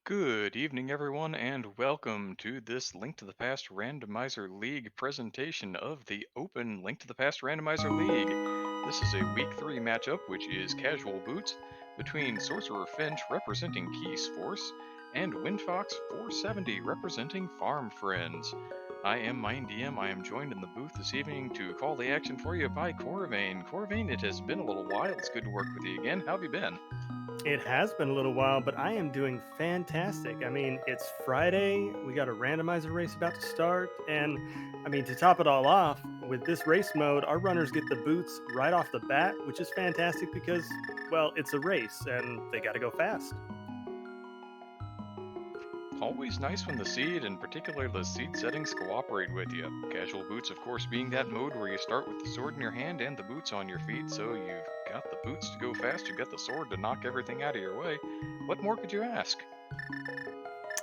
Good evening, everyone, and welcome to this Link to the Past Randomizer League presentation of the Open Link to the Past Randomizer League. This is a Week 3 matchup, which is Casual Boots, between SorcererFinch representing KeeseForce and WindFox470 representing Farm Friends. I am MindDM. I am joined in the booth this evening to call the action for you by Corvane. Corvane, it has been a little while. It's good to work with you again. How have you been? It has been a little while, but I am doing fantastic. I mean, it's Friday, we got a randomizer race about to start, and I mean, to top it all off, with this race mode, our runners get the boots right off the bat, which is fantastic because, well, it's a race and they got to go fast. Always nice when the seed, and particularly the seed settings, cooperate with you. Casual boots, of course, being that mode where you start with the sword in your hand and the boots on your feet, so you've got the boots to go fast, you've got the sword to knock everything out of your way. What more could you ask?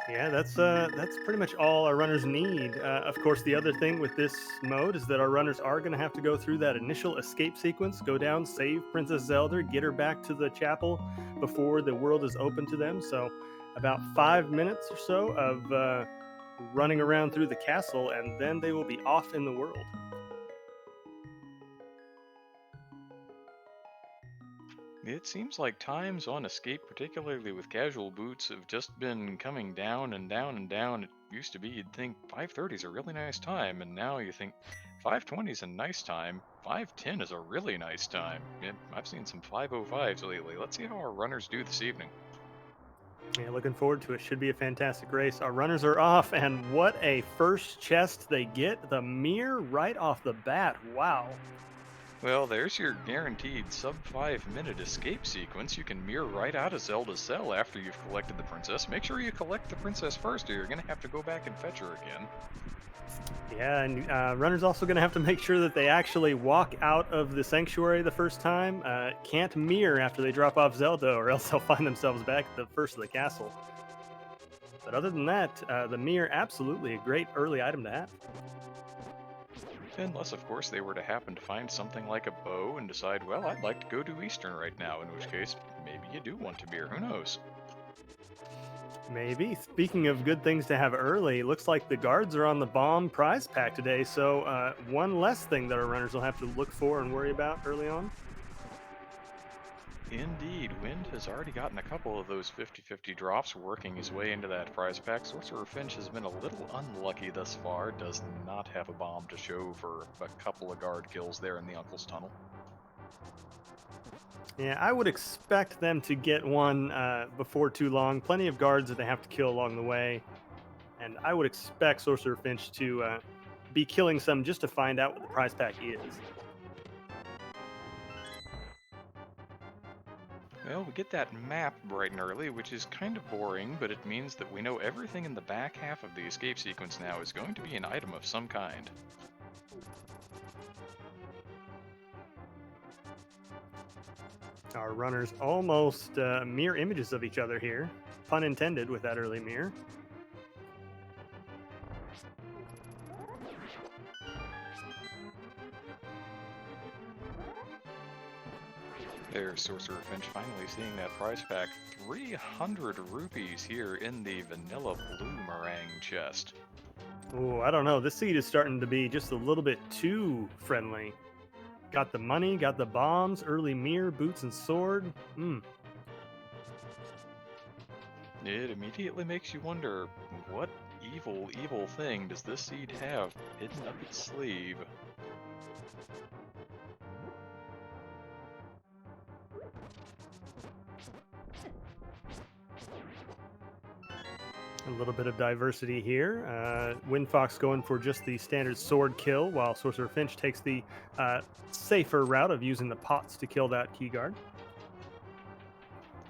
Yeah, that's pretty much all our runners need. Of course, the other thing with this mode is that our runners are going to have to go through that initial escape sequence, go down, save Princess Zelda, get her back to the chapel before the world is open to them. So, about 5 minutes or so of running around through the castle, and then they will be off in the world. It seems like times on escape, particularly with casual boots, have just been coming down and down and down. It used to be you'd think 5:30 is a really nice time, and now you think 5:20 is a nice time, 5:10 is a really nice time. Yeah, I've seen some 5:05s lately. Let's see how our runners do this evening. Yeah, looking forward to it. Should be a fantastic race. Our runners are off, and what a first chest they get. The mirror right off the bat. Wow. Well, there's your guaranteed sub 5 minute escape sequence. You can mirror right out of Zelda's cell after you've collected the princess. Make sure you collect the princess first, or you're going to have to go back and fetch her again. Yeah, and runners also going to have to make sure that they actually walk out of the sanctuary the first time. Can't mirror after they drop off Zelda, or else they'll find themselves back at the first of the castle. But other than that, the mirror absolutely a great early item to have. Unless, of course, they were to happen to find something like a bow and decide, well, I'd like to go to Eastern right now, in which case, maybe you do want to mirror. Who knows? Maybe. Speaking of good things to have early, looks like the guards are on the bomb prize pack today. So one less thing that our runners will have to look for and worry about early on. Indeed, Wind has already gotten a couple of those 50-50 drops working his way into that prize pack. Sorcerer Finch has been a little unlucky thus far, does not have a bomb to show for a couple of guard kills there in the Uncle's Tunnel. Yeah, I would expect them to get one before too long. Plenty of guards that they have to kill along the way. And I would expect Sorcerer Finch to be killing some just to find out what the prize pack is. Well, we get that map bright and early, which is kind of boring, but it means that we know everything in the back half of the escape sequence now is going to be an item of some kind. Our runners almost mirror images of each other here. Pun intended with that early mirror. There's Sorcerer Finch finally seeing that prize pack. 300 rupees here in the vanilla blue meringue chest. Oh, I don't know. This seed is starting to be just a little bit too friendly. Got the money, got the bombs, early mirror, boots, and sword. It immediately makes you wonder, what evil thing does this seed have hidden up its sleeve? A little bit of diversity here. Windfox going for just the standard sword kill, while Sorcerer Finch takes the safer route of using the pots to kill that key guard.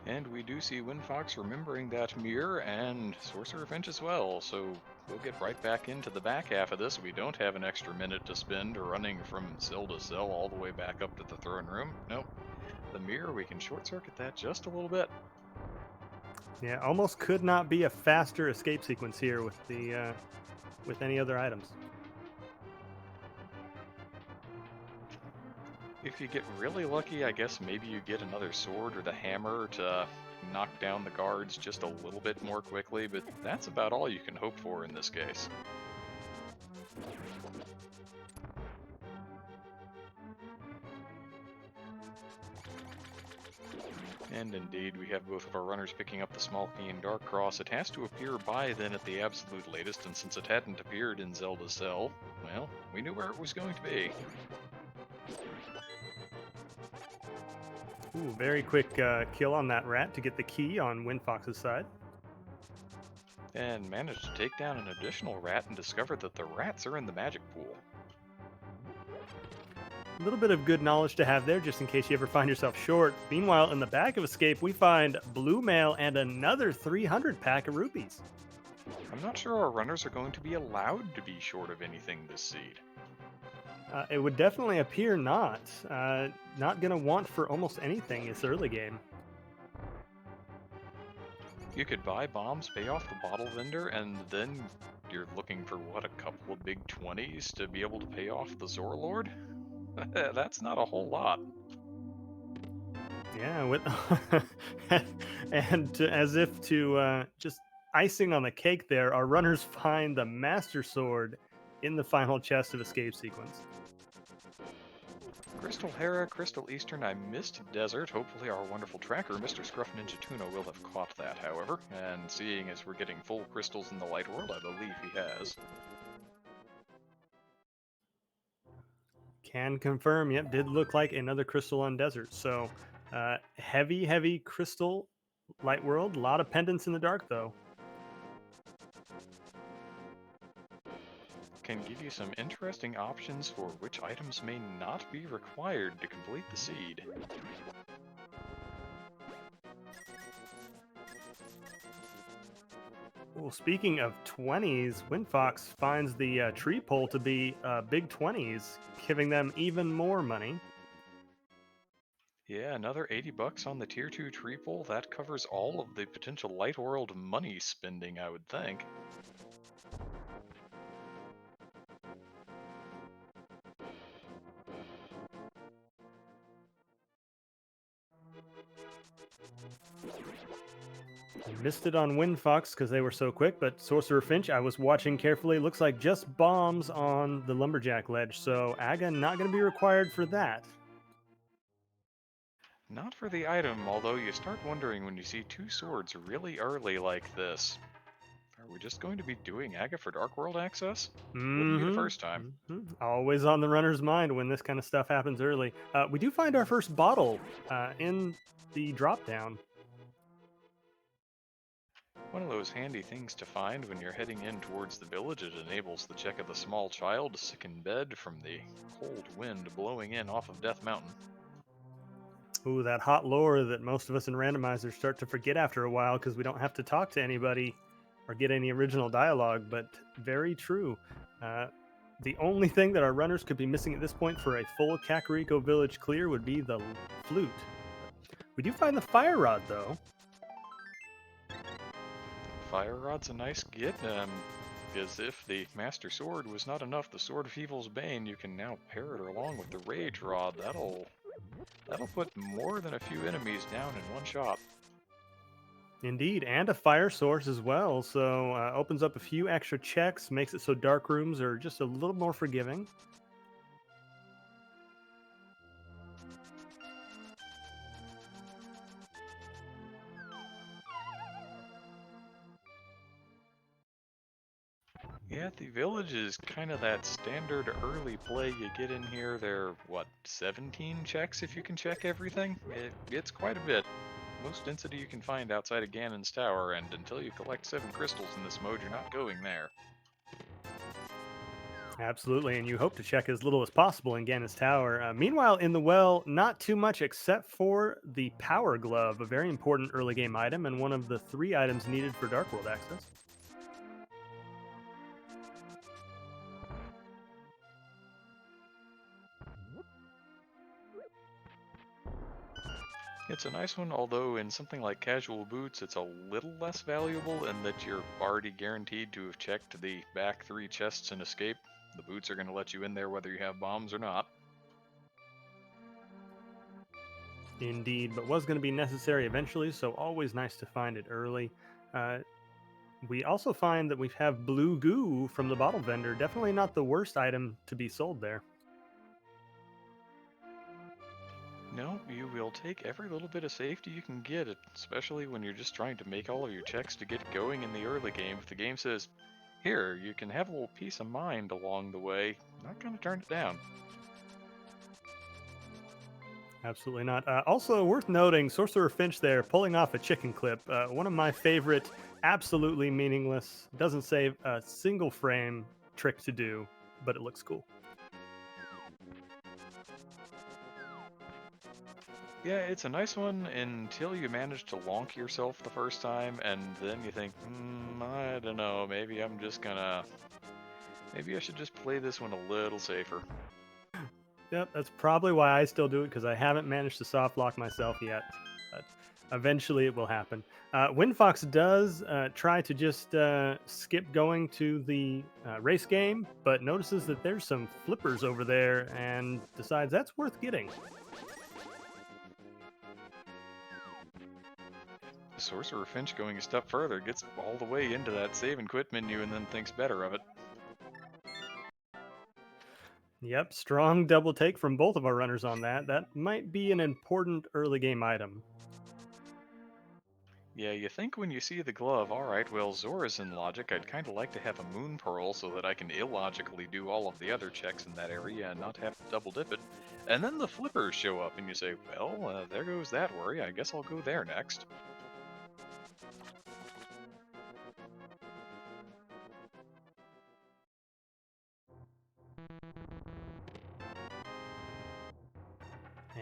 And we do see Windfox remembering that mirror and Sorcerer Finch as well, so we'll get right back into the back half of this. We don't have an extra minute to spend running from cell to cell all the way back up to the throne room. Nope. The mirror, we can short circuit that just a little bit. Yeah, almost could not be a faster escape sequence here with any other items. If you get really lucky, I guess maybe you get another sword or the hammer to knock down the guards just a little bit more quickly, but that's about all you can hope for in this case. And indeed, we have both of our runners picking up the small key in Dark Cross. It has to appear by then at the absolute latest, and since it hadn't appeared in Zelda's Cell, well, we knew where it was going to be. Ooh, very quick kill on that rat to get the key on WindFox's side. And managed to take down an additional rat and discover that the rats are in the magic pool. A little bit of good knowledge to have there, just in case you ever find yourself short. Meanwhile, in the back of Escape, we find blue mail and another 300 pack of rupees. I'm not sure our runners are going to be allowed to be short of anything this seed. It would definitely appear not. Not going to want for almost anything this early game. You could buy bombs, pay off the bottle vendor, and then you're looking for, what, a couple of big 20s to be able to pay off the Zor Lord? That's not a whole lot. Yeah, with and as if to just icing on the cake there, our runners find the Master Sword in the final chest of Escape sequence. Crystal Hera, Crystal Eastern, I missed Desert. Hopefully our wonderful tracker, Mr. Scruff Ninja Tuna, will have caught that, however. And seeing as we're getting full crystals in the light world, I believe he has. Can confirm, yep, did look like another crystal on Desert. So heavy crystal light world. A lot of pendants in the dark, though. Can give you some interesting options for which items may not be required to complete the seed. Well, speaking of 20s, WindFox finds the tree pole to be big 20s, giving them even more money. Yeah, another 80 bucks on the tier 2 tree pole. That covers all of the potential light world money spending, I would think. Missed it on WindFox because they were so quick, but SorcererFinch, I was watching carefully. Looks like just bombs on the lumberjack ledge, so Aga not going to be required for that. Not for the item, although you start wondering when you see two swords really early like this. Are we just going to be doing Aga for Dark World access? Wouldn't be the first time. Always on the runner's mind when this kind of stuff happens early. We do find our first bottle in the drop down. One of those handy things to find when you're heading in towards the village. It enables the check of the small child sick in bed from the cold wind blowing in off of Death Mountain. Ooh, that hot lore that most of us in randomizers start to forget after a while because we don't have to talk to anybody or get any original dialogue, but very true. The only thing that our runners could be missing at this point for a full Kakariko village clear would be the flute. We do find the fire rod, though. Fire Rod's a nice get, because if the Master Sword was not enough, the Sword of Evil's Bane, you can now pair it along with the Rage Rod. That'll put more than a few enemies down in one shot. Indeed, and a fire source as well, so opens up a few extra checks, makes it so dark rooms are just a little more forgiving. Yeah, the village is kind of that standard early play. You get in here, there are, what, 17 checks if you can check everything? It's quite a bit. Most density you can find outside of Ganon's Tower, and until you collect 7 crystals in this mode, you're not going there. Absolutely, and you hope to check as little as possible in Ganon's Tower. Meanwhile, in the well, not too much except for the Power Glove, a very important early game item and one of the 3 items needed for Dark World access. It's a nice one, although in something like Casual Boots, it's a little less valuable in that you're already guaranteed to have checked the back 3 chests and escape. The boots are going to let you in there whether you have bombs or not. Indeed, but was going to be necessary eventually, so always nice to find it early. Uh, we also find that we have blue goo from the bottle vendor. Definitely not the worst item to be sold there. No, you will take every little bit of safety you can get, especially when you're just trying to make all of your checks to get going in the early game. If the game says, here, you can have a little peace of mind along the way, not gonna turn it down. Absolutely not. Also, worth noting, Sorcerer Finch there pulling off a chicken clip. One of my favorite, absolutely meaningless, doesn't save a single frame trick to do, but it looks cool. Yeah, it's a nice one until you manage to lonk yourself the first time, and then you think, I don't know, maybe I should just play this one a little safer. Yep, that's probably why I still do it because I haven't managed to soft lock myself yet. But eventually it will happen. WindFox does try to just skip going to the race game, but notices that there's some flippers over there and decides that's worth getting. Sorcerer Finch going a step further gets all the way into that save and quit menu and then thinks better of it. Yep, strong double take from both of our runners on that. That might be an important early game item. Yeah, you think when you see the glove, alright, well, Zora's in logic, I'd kind of like to have a moon pearl so that I can illogically do all of the other checks in that area and not have to double dip it. And then the flippers show up and you say, well, there goes that worry, I guess I'll go there next.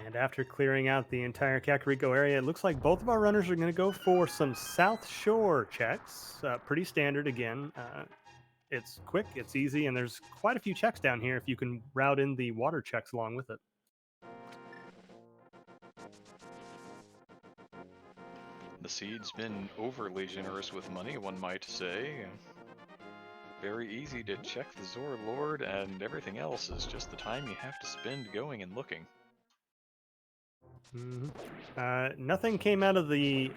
And after clearing out the entire Kakariko area, it looks like both of our runners are going to go for some South Shore checks. Pretty standard again. It's quick, it's easy, and there's quite a few checks down here if you can route in the water checks along with it. The seed's been overly generous with money, one might say. Very easy to check the Zora Lord, and everything else is just the time you have to spend going and looking. Nothing came out of the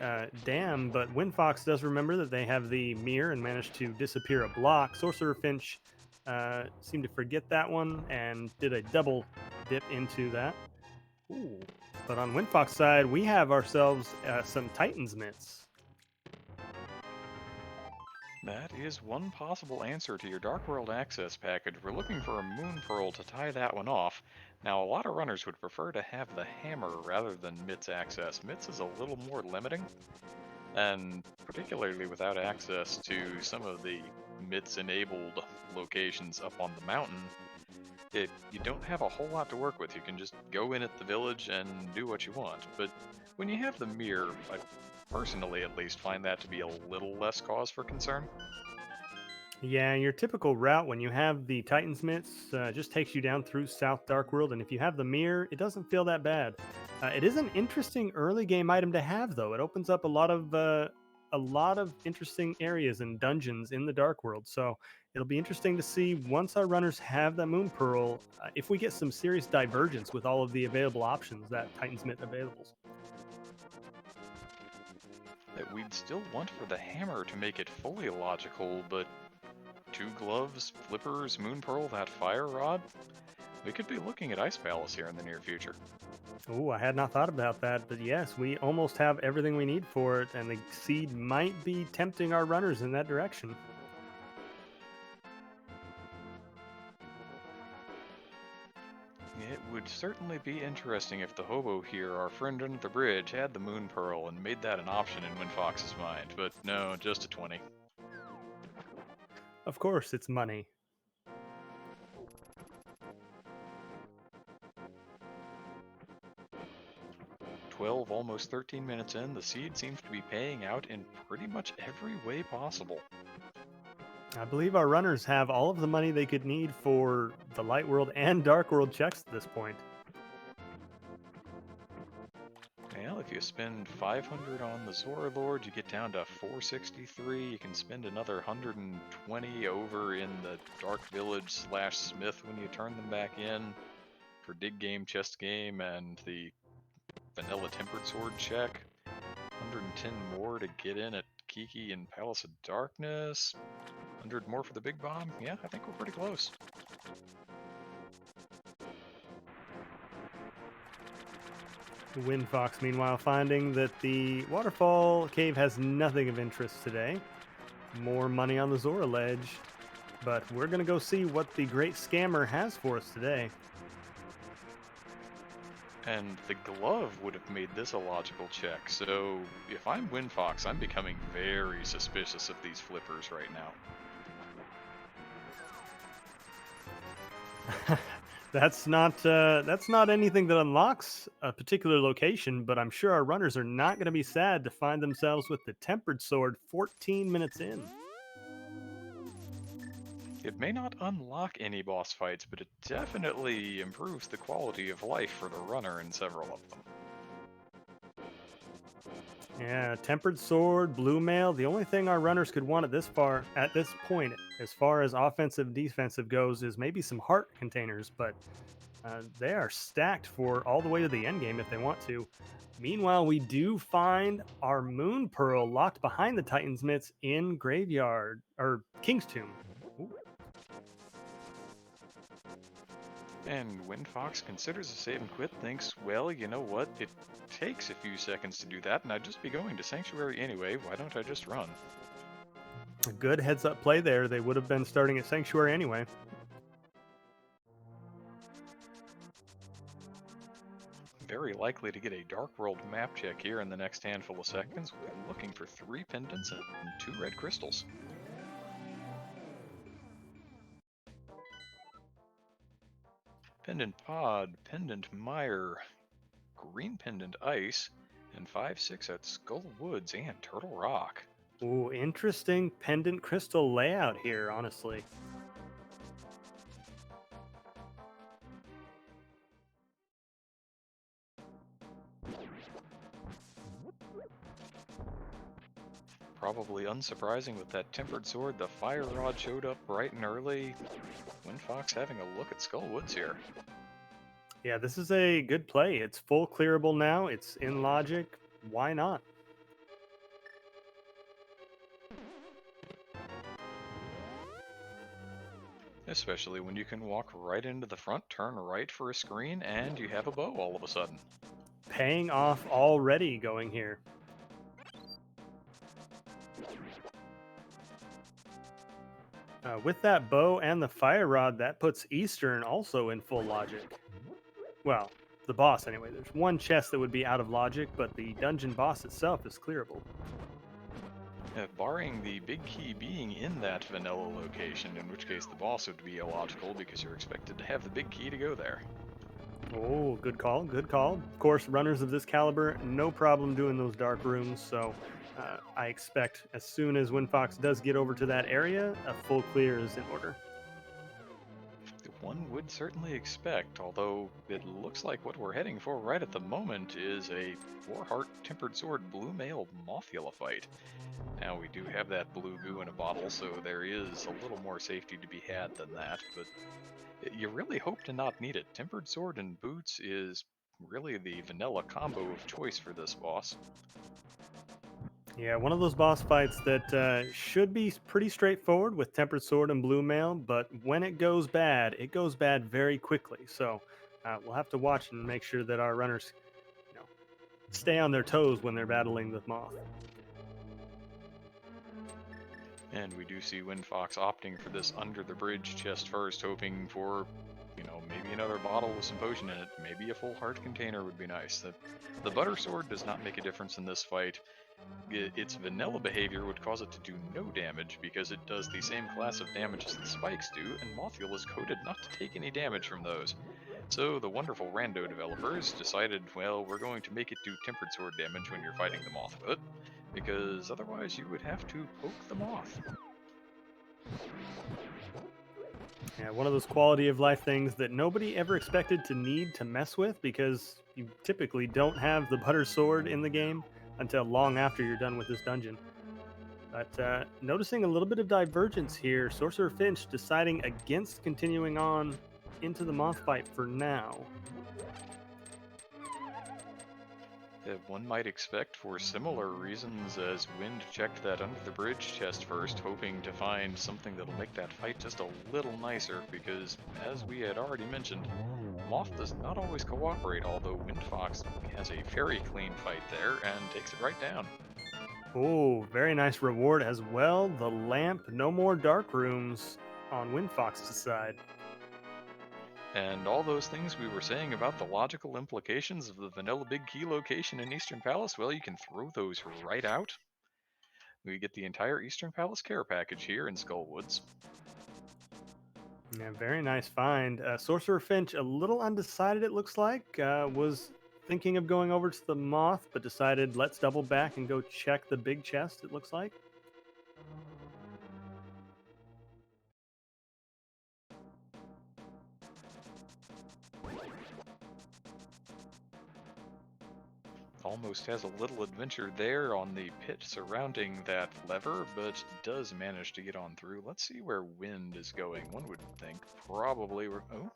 dam, but WindFox does remember that they have the mirror and managed to disappear a block. Sorcerer Finch seemed to forget that one and did a double dip into that. Ooh. But on WindFox side, we have ourselves some Titan's mitts. That is one possible answer to your Dark World access package. We're looking for a Moon Pearl to tie that one off. Now, a lot of runners would prefer to have the hammer rather than Mitts access. Mitts is a little more limiting, and particularly without access to some of the Mitts-enabled locations up on the mountain, you don't have a whole lot to work with. You can just go in at the village and do what you want. But when you have the mirror, I personally at least find that to be a little less cause for concern. Yeah, your typical route when you have the Titan's mitts just takes you down through South Dark World, and if you have the mirror, it doesn't feel that bad. It is an interesting early game item to have, though. It opens up a lot of interesting areas and dungeons in the Dark World. So it'll be interesting to see once our runners have that Moon Pearl if we get some serious divergence with all of the available options that Titan's Mitt available. That we'd still want for the hammer to make it fully logical, but two gloves, flippers, moon pearl, that fire rod, we could be looking at Ice Palace here in the near future. Oh, I had not thought about that, but yes, we almost have everything we need for it, and the seed might be tempting our runners in that direction. It would certainly be interesting if the hobo here, our friend under the bridge, had the moon pearl and made that an option in Windfox's mind, but no, just a 20. Of course, it's money. 12, almost 13 minutes in, the seed seems to be paying out in pretty much every way possible. I believe our runners have all of the money they could need for the Light World and Dark World checks at this point. Well, if you spend 500 on the Zora Lord, you get down to 463. You can spend another 120 over in the Dark Village / Smith when you turn them back in for dig game, chest game, and the vanilla tempered sword check. 110 more to get in at Kiki and Palace of Darkness. 100 more for the big bomb. Yeah, I think we're pretty close. WindFox, meanwhile, finding that the waterfall cave has nothing of interest today. More money on the Zora ledge. But we're going to go see what the great scammer has for us today. And the glove would have made this a logical check, so if I'm WindFox, I'm becoming very suspicious of these flippers right now. That's not anything that unlocks a particular location, but I'm sure our runners are not going to be sad to find themselves with the tempered sword 14 minutes in. It may not unlock any boss fights, but it definitely improves the quality of life for the runner in several of them. Yeah, tempered sword, blue mail. The only thing our runners could want at this point, as far as offensive defensive goes, is maybe some heart containers. But they are stacked for all the way to the end game if they want to. Meanwhile, we do find our moon pearl locked behind the Titan's mitts in graveyard or King's Tomb. Ooh. And WindFox considers a save and quit, thinks, well, you know what, it takes a few seconds to do that, and I'd just be going to Sanctuary anyway, why don't I just run? A good heads up play there. They would have been starting at Sanctuary anyway. Very likely to get a Dark World map check here in the next handful of seconds. We're looking for 3 pendants and 2 red crystals. Pendant Pod, Pendant Mire, Green Pendant Ice, and 5/6 at Skull Woods and Turtle Rock. Ooh, interesting pendant crystal layout here, honestly. Probably unsurprising with that tempered sword, the fire rod showed up bright and early. WindFox having a look at Skull Woods here. Yeah, this is a good play. It's full clearable now. It's in logic. Why not? Especially when you can walk right into the front, turn right for a screen, and you have a bow all of a sudden. Paying off already going here. With that bow and the fire rod, that puts Eastern also in full logic. Well, the boss anyway. There's one chest that would be out of logic, but the dungeon boss itself is clearable. Barring the big key being in that vanilla location, in which case the boss would be illogical because you're expected to have the big key to go there. Oh, good call, good call. Of course, runners of this caliber, no problem doing those dark rooms, so I expect as soon as WindFox does get over to that area, a full clear is in order. One would certainly expect, although it looks like what we're heading for right at the moment is a 4-heart tempered sword blue mail Mothula fight. Now we do have that blue goo in a bottle, so there is a little more safety to be had than that, but you really hope to not need it. Tempered sword and boots is really the vanilla combo of choice for this boss. Yeah, one of those boss fights that should be pretty straightforward with tempered sword and blue mail, but when it goes bad very quickly. So we'll have to watch and make sure that our runners, stay on their toes when they're battling the moth. And we do see WindFox opting for this under the bridge chest first, hoping for, maybe another bottle with some potion in it. Maybe a full heart container would be nice. The butter sword does not make a difference in this fight. Its vanilla behavior would cause it to do no damage because it does the same class of damage as the spikes do, and Mothula is coded not to take any damage from those. So the wonderful rando developers decided, well, we're going to make it do tempered sword damage when you're fighting the moth with it, because otherwise you would have to poke the moth. Yeah, one of those quality of life things that nobody ever expected to need to mess with because you typically don't have the butter sword in the game until long after you're done with this dungeon. But noticing a little bit of divergence here, SorcererFinch deciding against continuing on into the moth fight for now. One might expect for similar reasons as Wind checked that under the bridge chest first, hoping to find something that'll make that fight just a little nicer, because, as we had already mentioned, Moth does not always cooperate, although WindFox has a very clean fight there and takes it right down. Oh, very nice reward as well. The lamp, no more dark rooms on WindFox's side. And all those things we were saying about the logical implications of the Vanilla Big Key location in Eastern Palace, well, you can throw those right out. We get the entire Eastern Palace care package here in Skullwoods. Yeah, very nice find. Sorcerer Finch, a little undecided, it looks like. Was thinking of going over to the moth, but decided let's double back and go check the big chest, it looks like. Almost has a little adventure there on the pit surrounding that lever, but does manage to get on through. Let's see where Wind is going. One would think probably we're. Oh,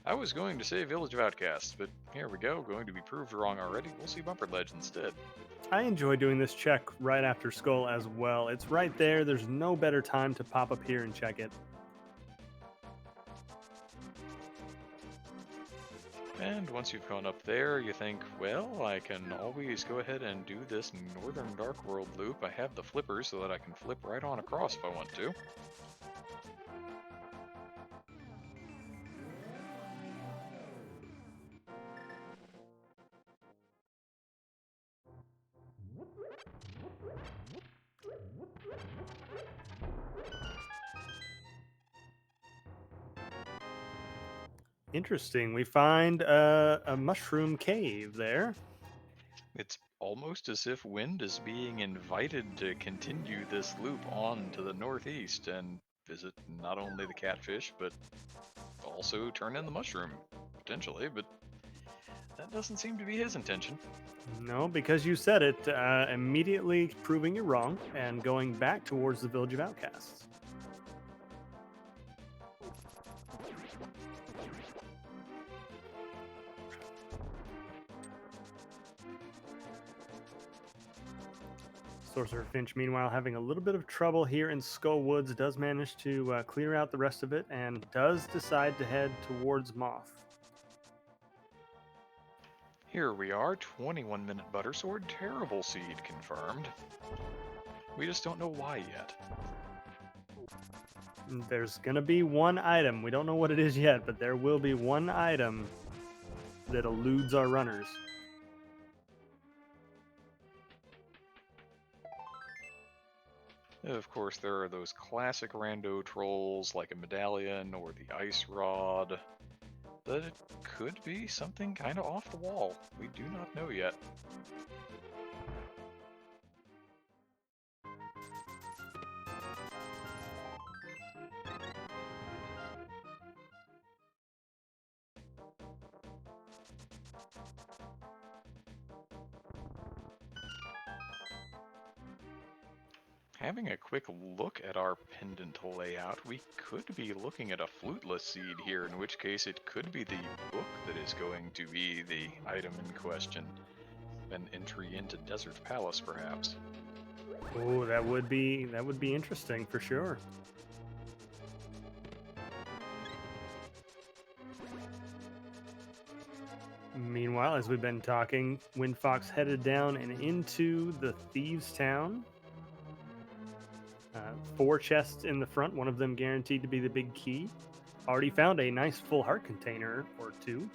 I was going to say Village of Outcasts, but here we go. Going to be proved wrong already. We'll see Bumper Ledge instead. I enjoy doing this check right after Skull as well. It's right there. There's no better time to pop up here and check it. And once you've gone up there, you think, well, I can always go ahead and do this Northern Dark World loop. I have the flipper so that I can flip right on across if I want to. Interesting. We find a mushroom cave there. It's almost as if Wind is being invited to continue this loop on to the northeast and visit not only the catfish, but also turn in the mushroom, potentially, but that doesn't seem to be his intention. No, because you said it, immediately proving you wrong and going back towards the Village of Outcasts. Sorcerer Finch, meanwhile, having a little bit of trouble here in Skull Woods, does manage to clear out the rest of it and does decide to head towards Moth. Here we are, 21-minute Butter Sword, Terrible Seed confirmed. We just don't know why yet. There's going to be one item. We don't know what it is yet, but there will be one item that eludes our runners. Of course, there are those classic rando trolls like a medallion or the ice rod, but it could be something kind of off the wall. We do not know yet. Having a quick look at our pendant layout, we could be looking at a fluteless seed here, in which case it could be the book that is going to be the item in question. An entry into Desert Palace, perhaps. Oh, that would be interesting for sure. Meanwhile, as we've been talking, WindFox headed down and into the Thieves' Town. 4 chests in the front, one of them guaranteed to be the big key. Already found a nice full heart container or 2.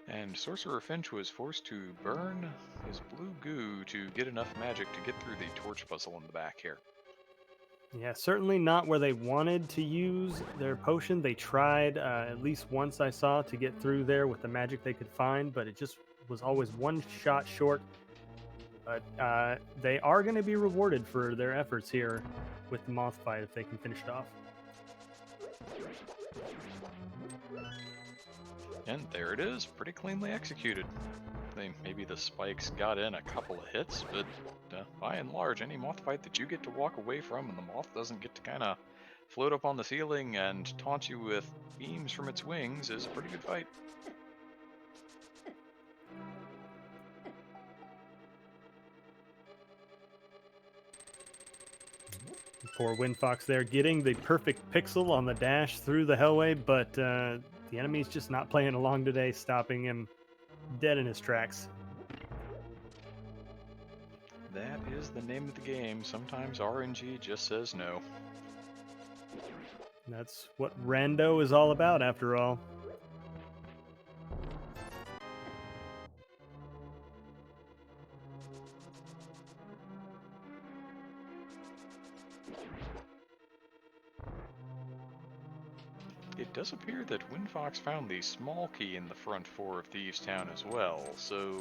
And Sorcerer Finch was forced to burn his blue goo to get enough magic to get through the torch puzzle in the back here. Yeah, certainly not where they wanted to use their potion. They tried at least once I saw to get through there with the magic they could find, but it just was always one shot short. But they are going to be rewarded for their efforts here with the moth fight if they can finish it off. And there it is, pretty cleanly executed. Maybe the spikes got in a couple of hits, but by and large, any moth fight that you get to walk away from and the moth doesn't get to kind of float up on the ceiling and taunt you with beams from its wings is a pretty good fight. Poor Windfox there, getting the perfect pixel on the dash through the Hellway, but the enemy's just not playing along today, stopping him dead in his tracks. That is the name of the game. Sometimes RNG just says no. That's what Rando is all about, after all. It does appear that WindFox found the small key in the front 4 of Thieves Town as well, so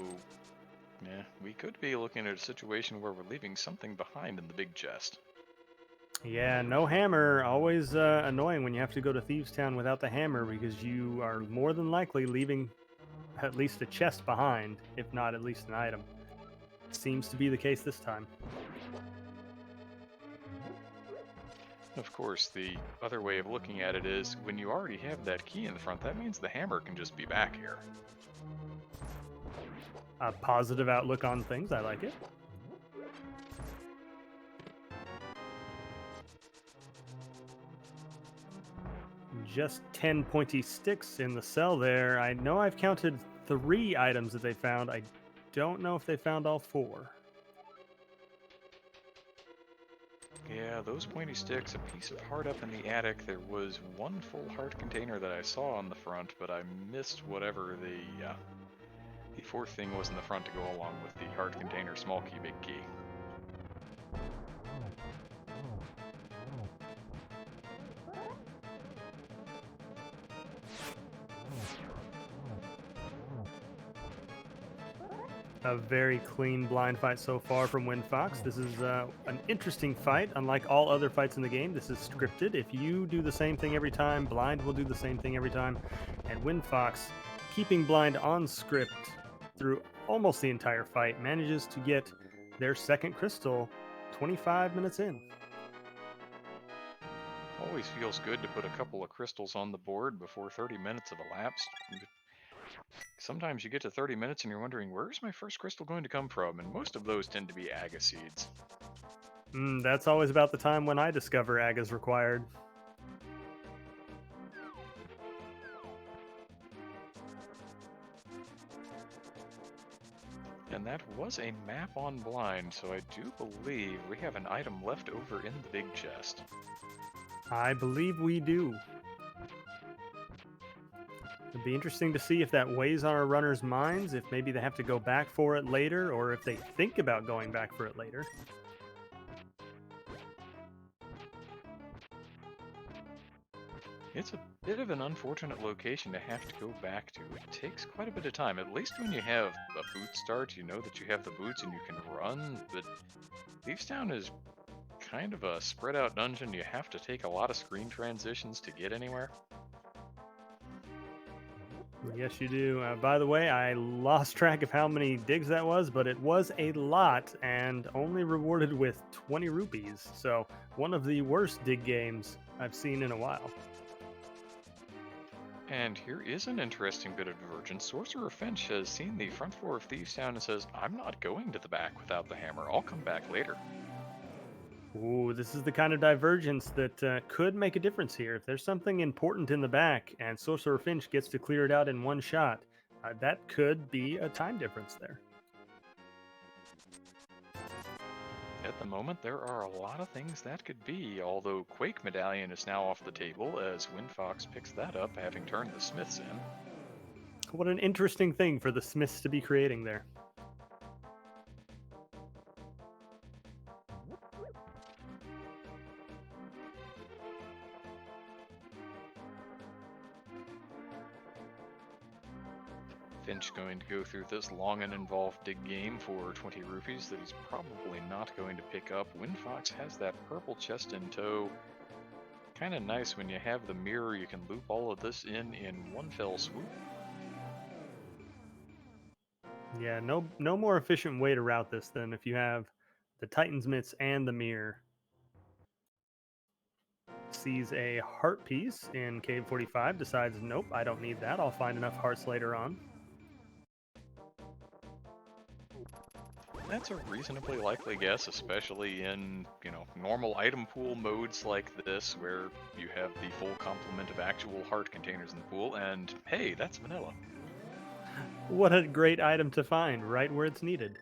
yeah, we could be looking at a situation where we're leaving something behind in the big chest. Yeah, no hammer. Always annoying when you have to go to Thieves Town without the hammer, because you are more than likely leaving at least a chest behind, if not at least an item. Seems to be the case this time. Of course, the other way of looking at it is when you already have that key in the front, that means the hammer can just be back here. A positive outlook on things. I like it. Just 10 pointy sticks in the cell there. I know I've counted 3 items that they found. I don't know if they found all 4. Yeah, those pointy sticks, a piece of heart up in the attic. There was one full heart container that I saw on the front, but I missed whatever the fourth thing was in the front to go along with the heart container, small key, big key. A very clean blind fight so far from WindFox. This is an interesting fight. Unlike all other fights in the game, this is scripted. If you do the same thing every time, blind will do the same thing every time. And WindFox, keeping blind on script through almost the entire fight, manages to get their second crystal 25 minutes in. Always feels good to put a couple of crystals on the board before 30 minutes have elapsed. Sometimes you get to 30 minutes and you're wondering, where's my first crystal going to come from? And most of those tend to be aga seeds. That's always about the time when I discover ag is required. And that was a map on blind, so I do believe we have an item left over in the big chest. I believe we do. It'd be interesting to see if that weighs on our runners' minds, if maybe they have to go back for it later, or if they think about going back for it later. It's a bit of an unfortunate location to have to go back to. It takes quite a bit of time. At least when you have a boot start, you know that you have the boots and you can run, but Thieves Town is kind of a spread out dungeon. You have to take a lot of screen transitions to get anywhere. Yes, you do. By the way, I lost track of how many digs that was, but it was a lot and only rewarded with 20 rupees. So, one of the worst dig games I've seen in a while. And here is an interesting bit of divergence. SorcererFinch has seen the front floor of Thieves Town and says, I'm not going to the back without the hammer. I'll come back later. Ooh, this is the kind of divergence that could make a difference here. If there's something important in the back and SorcererFinch gets to clear it out in one shot, that could be a time difference there. At the moment, there are a lot of things that could be, although Quake Medallion is now off the table as WindFox picks that up, having turned the Smiths in. What an interesting thing for the Smiths to be creating there. Finch going to go through this long and involved dig game for 20 rupees that he's probably not going to pick up. WindFox has that purple chest in tow. Kind of nice when you have the mirror, you can loop all of this in one fell swoop. Yeah, no more efficient way to route this than if you have the Titan's Mitts and the mirror. sees a heart piece in Cave 45, decides, nope, I don't need that. I'll find enough hearts later on. That's a reasonably likely guess, especially in, normal item pool modes like this, where you have the full complement of actual heart containers in the pool, and hey, that's vanilla. What a great item to find right where it's needed.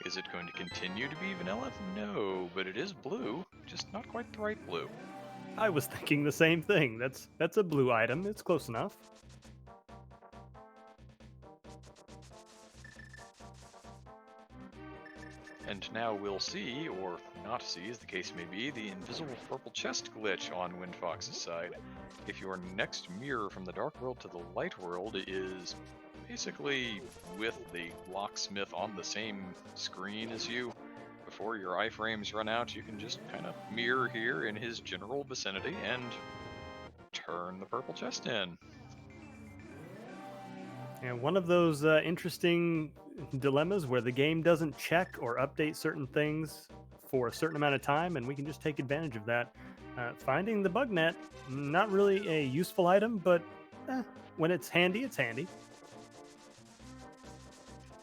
Is it going to continue to be vanilla? No, but it is blue, just not quite the right blue. I was thinking the same thing. That's a blue item. It's close enough. And now we'll see, or not see as the case may be, the invisible purple chest glitch on WindFox's side. If your next mirror from the Dark World to the Light World is basically with the locksmith on the same screen as you, before your iframes run out, you can just kind of mirror here in his general vicinity and turn the purple chest in. And one of those interesting dilemmas where the game doesn't check or update certain things for a certain amount of time, and we can just take advantage of that. Finding the bug net, not really a useful item, but when it's handy, it's handy.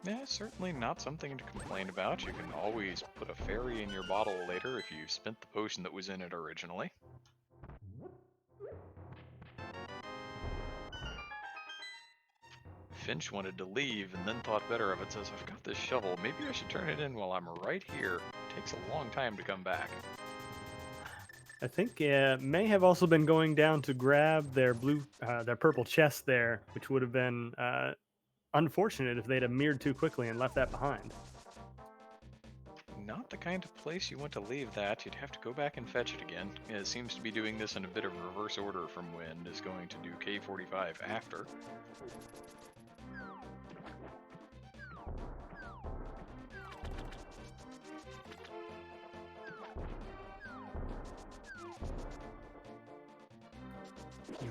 Yeah, certainly not something to complain about. You can always put a fairy in your bottle later if you spent the potion that was in it originally. Finch wanted to leave and then thought better of it, says, I've got this shovel, maybe I should turn it in while I'm right here. It takes a long time to come back. I think may have also been going down to grab their their purple chest there, which would have been unfortunate if they'd have mirrored too quickly and left that behind. Not the kind of place you want to leave that. You'd have to go back and fetch it again. It seems to be doing this in a bit of reverse order from Wind, is going to do K45 after.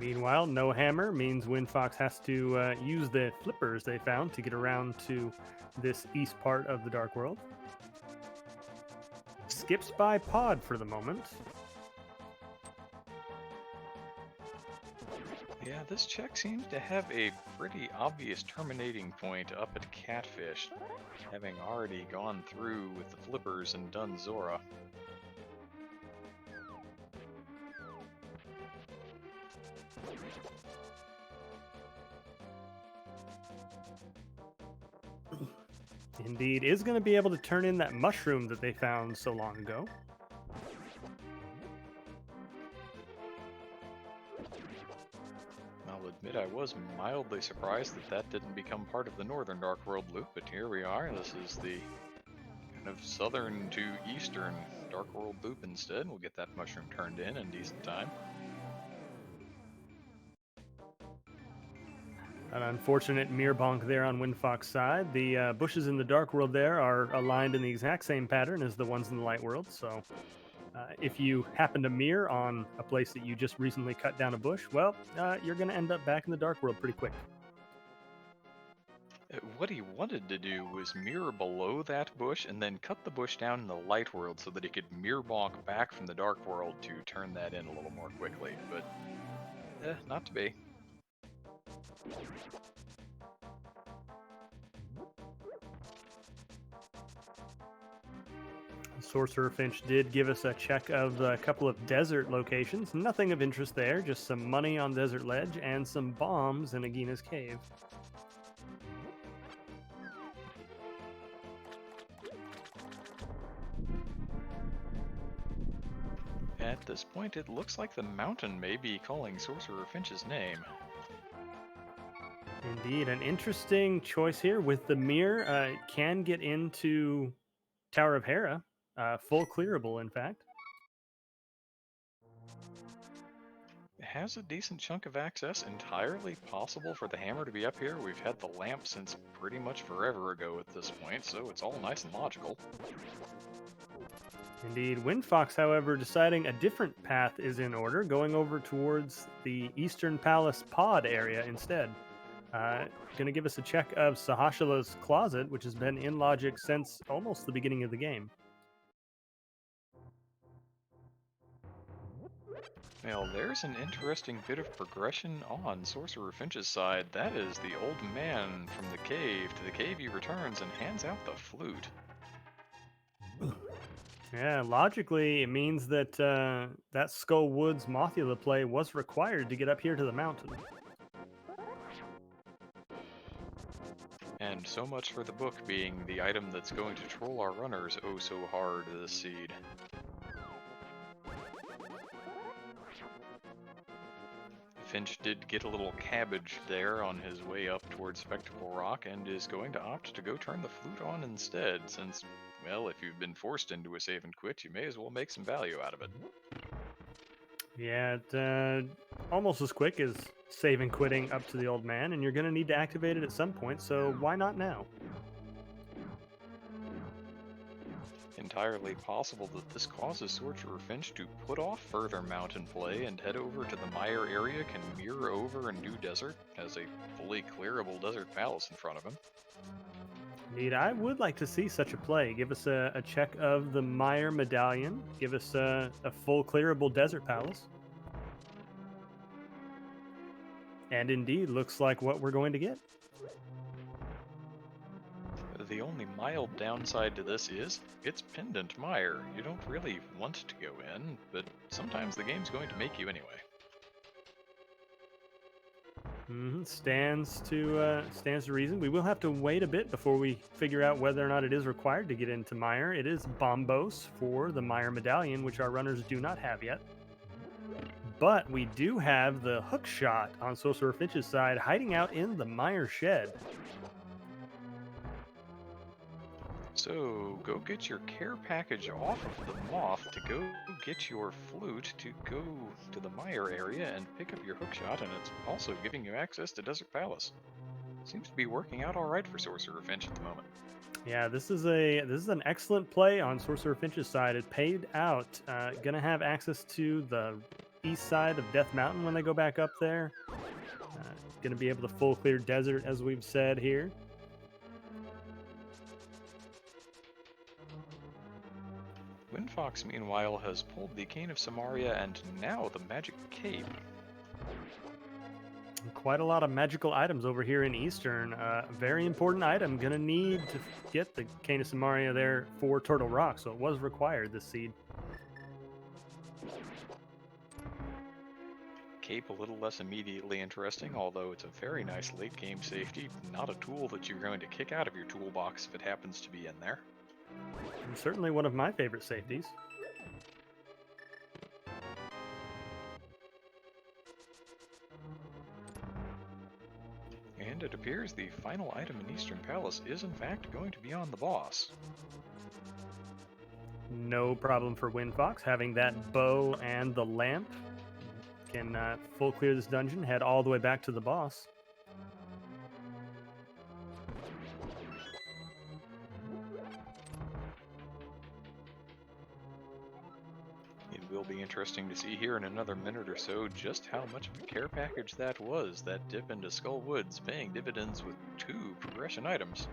Meanwhile, no hammer means WindFox has to use the flippers they found to get around to this east part of the Dark World. Skips by Pod for the moment. Yeah, this check seems to have a pretty obvious terminating point up at Catfish, having already gone through with the flippers and done Zora. Indeed, is going to be able to turn in that mushroom that they found so long ago. I'll admit I was mildly surprised that that didn't become part of the Northern Dark World loop, but here we are. This is the kind of southern to eastern Dark World loop instead. We'll get that mushroom turned in decent time. An unfortunate mirror bonk there on WindFox's side. The bushes in the Dark World there are aligned in the exact same pattern as the ones in the Light World, so if you happen to mirror on a place that you just recently cut down a bush, well, you're going to end up back in the Dark World pretty quick. What he wanted to do was mirror below that bush and then cut the bush down in the Light World so that he could mirror bonk back from the Dark World to turn that in a little more quickly, but not to be. SorcererFinch did give us a check of a couple of desert locations. Nothing of interest there, just some money on Desert Ledge and some bombs in Agina's Cave. At this point, it looks like the mountain may be calling SorcererFinch's name. Indeed, an interesting choice here with the mirror. It can get into Tower of Hera, full clearable, in fact. It has a decent chunk of access, entirely possible for the hammer to be up here. We've had the lamp since pretty much forever ago at this point, so it's all nice and logical. Indeed. WindFox, however, deciding a different path is in order, going over towards the Eastern Palace pod area instead. Going to give us a check of Sahashila's closet, which has been in logic since almost the beginning of the game. Well, there's an interesting bit of progression on Sorcerer Finch's side. That is the old man from the cave. To the cave he returns and hands out the flute. Yeah, logically, it means that that Skull Woods Mothula play was required to get up here to the mountain. And so much for the book being the item that's going to troll our runners oh so hard this seed. Finch did get a little cabbage there on his way up towards Spectacle Rock and is going to opt to go turn the flute on instead, since, well, if you've been forced into a save and quit, you may as well make some value out of it. Yeah, almost as quick as saving quitting up to the old man, and you're going to need to activate it at some point, so why not now? Entirely possible that this causes Sorcerer Finch to put off further mountain play and head over to the Mire area, can mirror over and do desert, has a fully clearable desert palace in front of him. Indeed, I would like to see such a play. Give us a check of the Mire Medallion. Give us a full clearable desert palace. And indeed, looks like what we're going to get. The only mild downside to this is, it's Pendant Mire. You don't really want to go in, but sometimes the game's going to make you anyway. Stands to reason. We will have to wait a bit before we figure out whether or not it is required to get into Mire. It is Bombos for the Mire Medallion, which our runners do not have yet. But we do have the hook shot on Sorcerer Finch's side hiding out in the Mire Shed. So, go get your care package off of the moth to go get your flute to go to the Mire area and pick up your hookshot, and it's also giving you access to Desert Palace. Seems to be working out alright for Sorcerer Finch at the moment. Yeah, this is an excellent play on Sorcerer Finch's side. It paid out. Gonna have access to the east side of Death Mountain when they go back up there. Gonna be able to full clear desert, as we've said here. WindFox, meanwhile, has pulled the Cane of Samaria and now the Magic Cape. Quite a lot of magical items over here in Eastern. Very important item. Gonna need to get the Cane of Samaria there for Turtle Rock, so it was required this seed. Cape a little less immediately interesting, although it's a very nice late game safety. Not a tool that you're going to kick out of your toolbox if it happens to be in there. And certainly one of my favorite safeties. And it appears the final item in Eastern Palace is in fact going to be on the boss. No problem for WindFox. Having that bow and the lamp can full clear this dungeon, head all the way back to the boss. It will be interesting to see here in another minute or so just how much of a care package that was, that dip into Skull Woods, paying dividends with 2 progression items.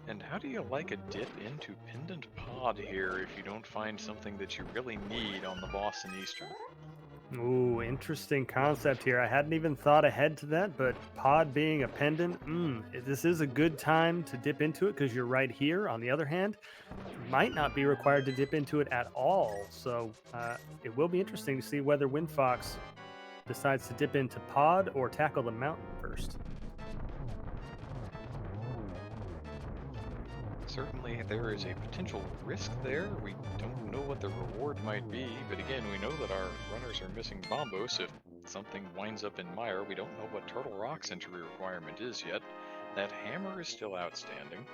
And how do you like a dip into Pendant Pod here if you don't find something that you really need on the boss in Eastern? Ooh, interesting concept here. I hadn't even thought ahead to that, but pod being a pendant, this is a good time to dip into it because you're right here. On the other hand, might not be required to dip into it at all. So it will be interesting to see whether WindFox decides to dip into pod or tackle the mountain first. Certainly there is a potential risk there. We don't know what the reward might be, but again, we know that our runners are missing Bombos. If something winds up in Mire, we don't know what Turtle Rock's entry requirement is yet. That hammer is still outstanding.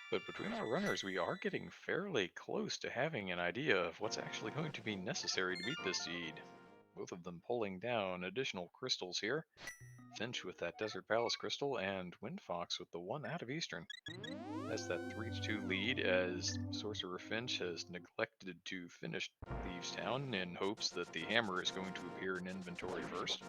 But between our runners, we are getting fairly close to having an idea of what's actually going to be necessary to beat this seed. Both of them pulling down additional crystals here. Finch with that Desert Palace Crystal, and WindFox with the one out of Eastern. That's that 3-2 lead as Sorcerer Finch has neglected to finish Thieves Town in hopes that the hammer is going to appear in inventory first.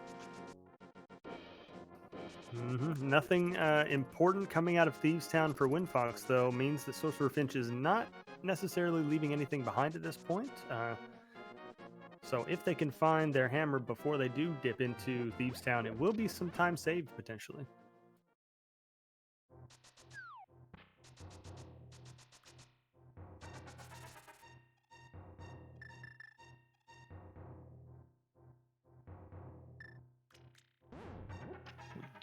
Nothing important coming out of Thieves Town for WindFox, though, means that Sorcerer Finch is not necessarily leaving anything behind at this point. So if they can find their hammer before they do dip into Thieves Town, it will be some time saved potentially.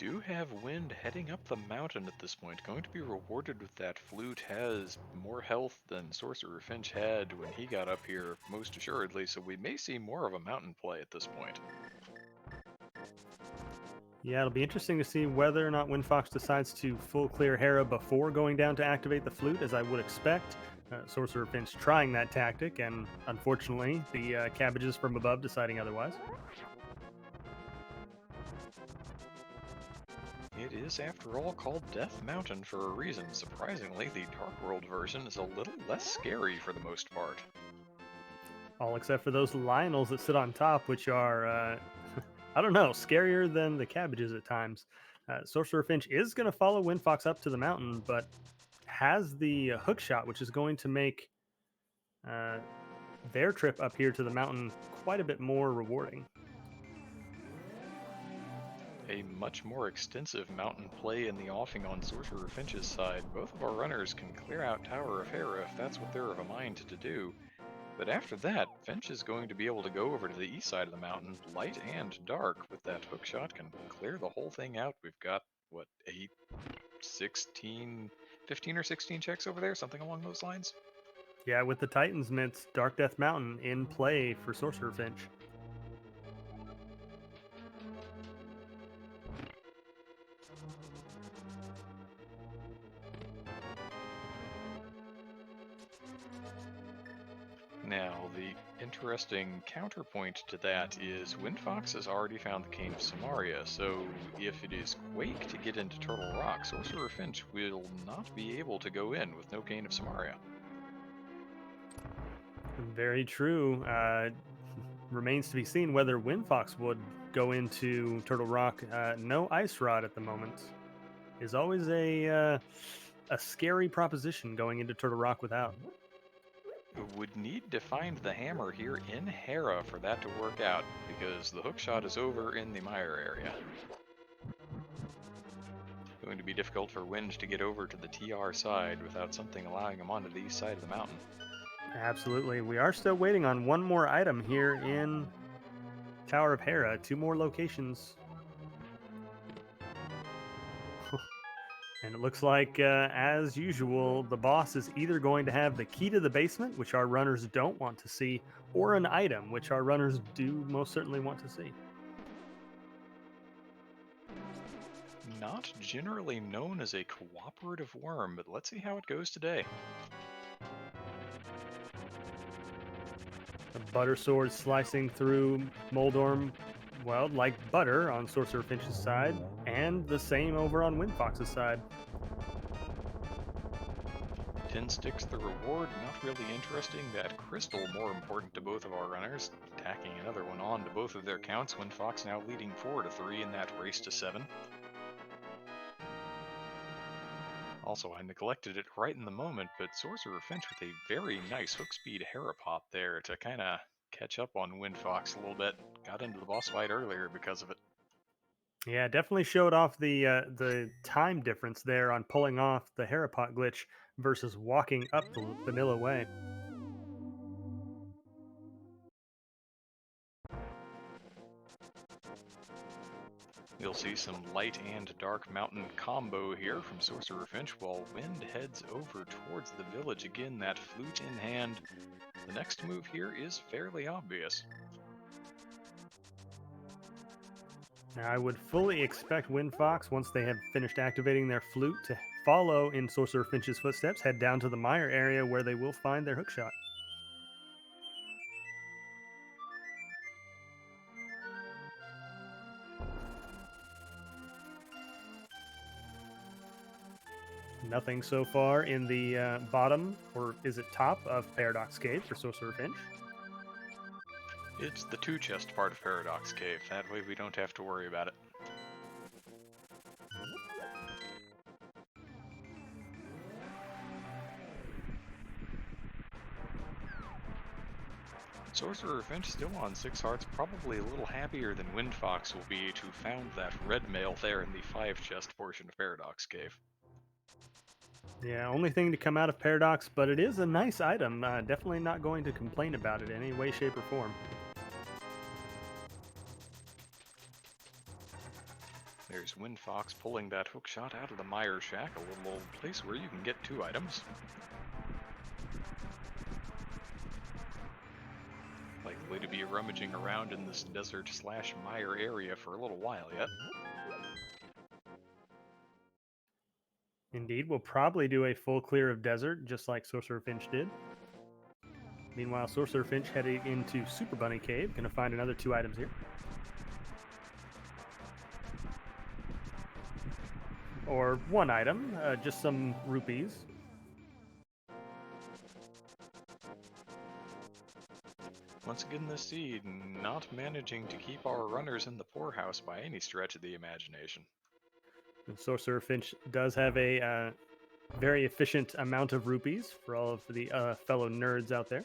We do have Wind heading up the mountain at this point. Going to be rewarded with that flute. Has more health than Sorcerer Finch had when he got up here, most assuredly, so we may see more of a mountain play at this point. Yeah, it'll be interesting to see whether or not WindFox decides to full clear Hera before going down to activate the flute, as I would expect. Sorcerer Finch trying that tactic, and unfortunately, the cabbages from above deciding otherwise. It is, after all, called Death Mountain for a reason. Surprisingly, the Dark World version is a little less scary for the most part. All except for those Lionels that sit on top, which are, I don't know, scarier than the cabbages at times. Sorcerer Finch is going to follow WindFox up to the mountain, but has the hook shot, which is going to make uh, their trip up here to the mountain quite a bit more rewarding. A much more extensive mountain play in the offing on Sorcerer Finch's side. Both of our runners can clear out Tower of Hera if that's what they're of a mind to do. But after that, Finch is going to be able to go over to the east side of the mountain, light and dark, with that hook shot, can clear the whole thing out. We've got, what, 8, 16, 15 or 16 checks over there, something along those lines? Yeah, with the Titans Mitts, Dark Death Mountain in play for Sorcerer Finch. Now, the interesting counterpoint to that is WindFox has already found the Cane of Samaria, so if it is Quake to get into Turtle Rock, Sorcerer Finch will not be able to go in with no Cane of Samaria. Very true. Remains to be seen whether WindFox would go into Turtle Rock. No Ice Rod at the moment is always a scary proposition going into Turtle Rock without. Would need to find the hammer here in Hera for that to work out, because the hookshot is over in the Mire area. Going to be difficult for Wind to get over to the TR side without something allowing him onto the east side of the mountain. Absolutely. We are still waiting on one more item here in Tower of Hera. 2 more locations. And it looks like, as usual, the boss is either going to have the key to the basement, which our runners don't want to see, or an item, which our runners do most certainly want to see. Not generally known as a cooperative worm, but let's see how it goes today. The butter sword slicing through Moldorm, well, like butter on Sorcerer Finch's side, and the same over on WindFox's side. 10 sticks the reward, not really interesting. That crystal more important to both of our runners, tacking another one on to both of their counts. WindFox now leading 4-3 in that race to 7. Also, I neglected it right in the moment, but Sorcerer Finch with a very nice hook speed Hera pop there to kind of catch up on WindFox a little bit. Got into the boss fight earlier because of it. Yeah, definitely showed off the time difference there on pulling off the Harapot glitch versus walking up the vanilla way. You'll see some light and dark mountain combo here from Sorcerer Finch while Wind heads over towards the village again, that flute in hand. The next move here is fairly obvious. Now, I would fully expect WindFox, once they have finished activating their flute, to follow in Sorcerer Finch's footsteps, head down to the mire area where they will find their hookshot. Nothing so far in the bottom, or is it top, of Paradox Cave for Sorcerer Finch. It's the two chest part of Paradox Cave. That way we don't have to worry about it. SorcererFinch still on 6 hearts, probably a little happier than WindFox will be to found that red mail there in the 5 chest portion of Paradox Cave. Yeah, only thing to come out of Paradox, but it is a nice item. Definitely not going to complain about it in any way, shape, or form. There's WindFox pulling that hook shot out of the Mire Shack, a little old place where you can get 2 items. Likely to be rummaging around in this desert/mire area for a little while yet. Indeed, we'll probably do a full clear of desert, just like Sorcerer Finch did. Meanwhile, Sorcerer Finch heading into Super Bunny Cave, gonna find another 2 items here. Or 1 item, just some rupees. Once again this seed, not managing to keep our runners in the poorhouse by any stretch of the imagination. And Sorcerer Finch does have a very efficient amount of rupees for all of the fellow nerds out there.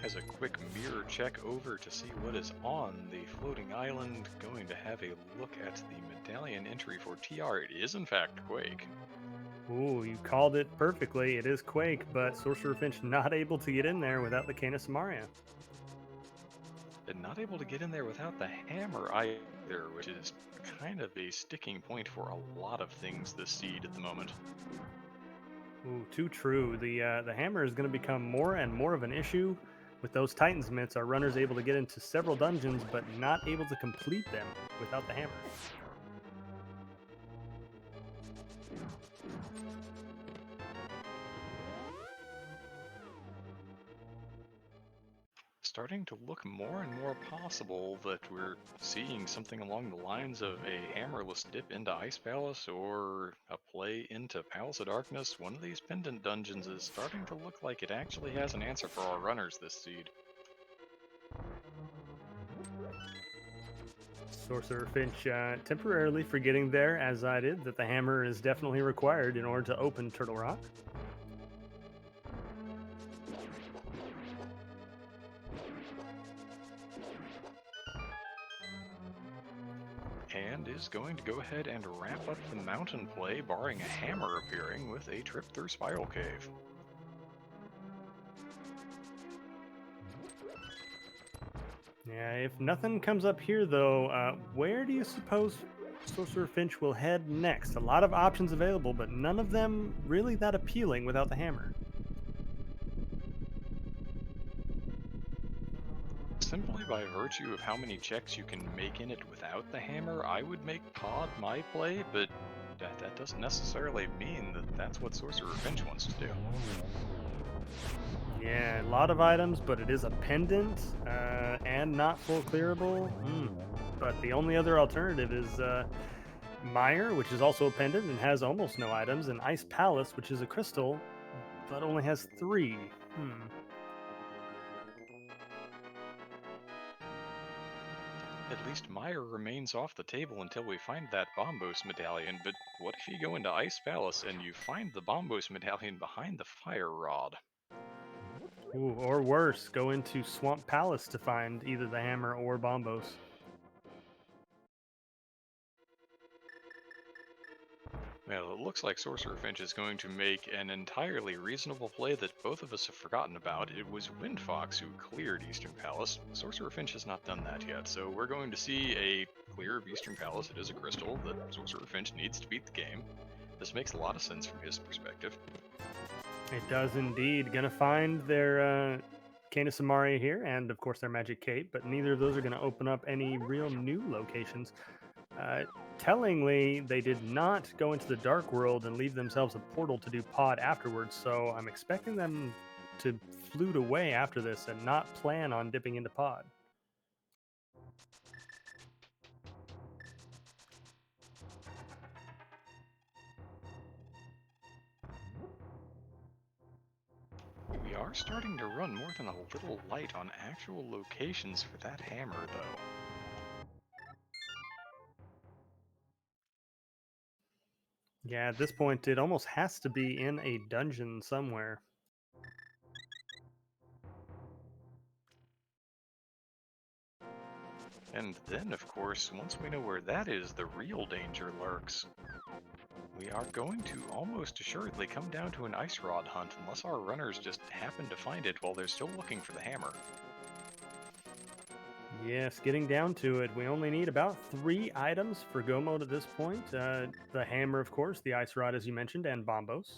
Has a quick mirror check over to see what is on the floating island, going to have a look at the medallion entry for TR. It is in fact Quake. Ooh, you called it perfectly. It is Quake, but Sorcerer Finch not able to get in there without the Canis Samaria. And not able to get in there without the hammer either, which is kind of a sticking point for a lot of things this seed at the moment. Ooh, too true. The hammer is going to become more and more of an issue. With those Titan's Mitts, our runner's able to get into several dungeons, but not able to complete them without the hammer. Starting to look more and more possible that we're seeing something along the lines of a hammerless dip into Ice Palace or a play into Palace of Darkness. One of these pendant dungeons is starting to look like it actually has an answer for our runners this seed. Sorcerer Finch temporarily forgetting there, as I did, that the hammer is definitely required in order to open Turtle Rock. And is going to go ahead and wrap up the mountain play, barring a hammer appearing, with a trip through Spiral Cave. Yeah, if nothing comes up here, though, where do you suppose Sorcerer Finch will head next? A lot of options available, but none of them really that appealing without the hammer. Simply by virtue of how many checks you can make in it without the hammer, I would make Pod my play, but that doesn't necessarily mean that that's what SorcererFinch wants to do. Yeah, a lot of items, but it is a pendant and not full clearable. But the only other alternative is Mire, which is also a pendant and has almost no items, and Ice Palace, which is a crystal, but only has 3. At least Mire remains off the table until we find that Bombos medallion, but what if you go into Ice Palace and you find the Bombos medallion behind the fire rod? Ooh, or worse, go into Swamp Palace to find either the hammer or Bombos. Well, it looks like SorcererFinch is going to make an entirely reasonable play that both of us have forgotten about. It was WindFox who cleared Eastern Palace. SorcererFinch has not done that yet, so we're going to see a clear of Eastern Palace. It is a crystal that SorcererFinch needs to beat the game. This makes a lot of sense from his perspective. It does indeed. Gonna find their Canis Samaria here, and of course their Magic Cape, but neither of those are gonna open up any real new locations. Tellingly, they did not go into the Dark World and leave themselves a portal to do pod afterwards, so I'm expecting them to flute away after this and not plan on dipping into pod. are starting to run more than a little light on actual locations for that hammer, though. Yeah, at this point, it almost has to be in a dungeon somewhere. And then, of course, once we know where that is, the real danger lurks. We are going to almost assuredly come down to an ice rod hunt unless our runners just happen to find it while they're still looking for the hammer. Yes, getting down to it, we only need about 3 items for go mode at this point. The hammer, of course, the ice rod, as you mentioned, and bombos.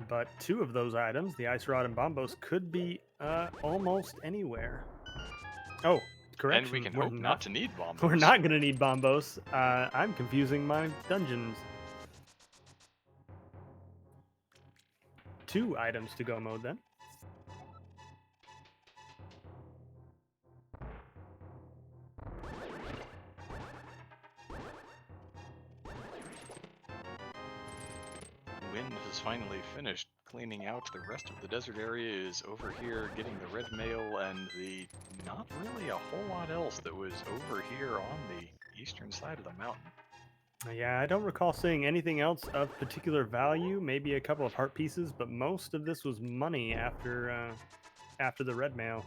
But 2 of those items, the ice rod and bombos, could be almost anywhere. Oh, And we correction, can we're hope not not. to need We're bombos. not going to need bombos. I'm confusing my dungeons. 2 items to go mode then. Wind has finally finished cleaning out the rest of the desert area, is over here getting the red mail and the not really a whole lot else that was over here on the eastern side of the mountain. Yeah, I don't recall seeing anything else of particular value. Maybe a couple of heart pieces, but most of this was money after the red mail.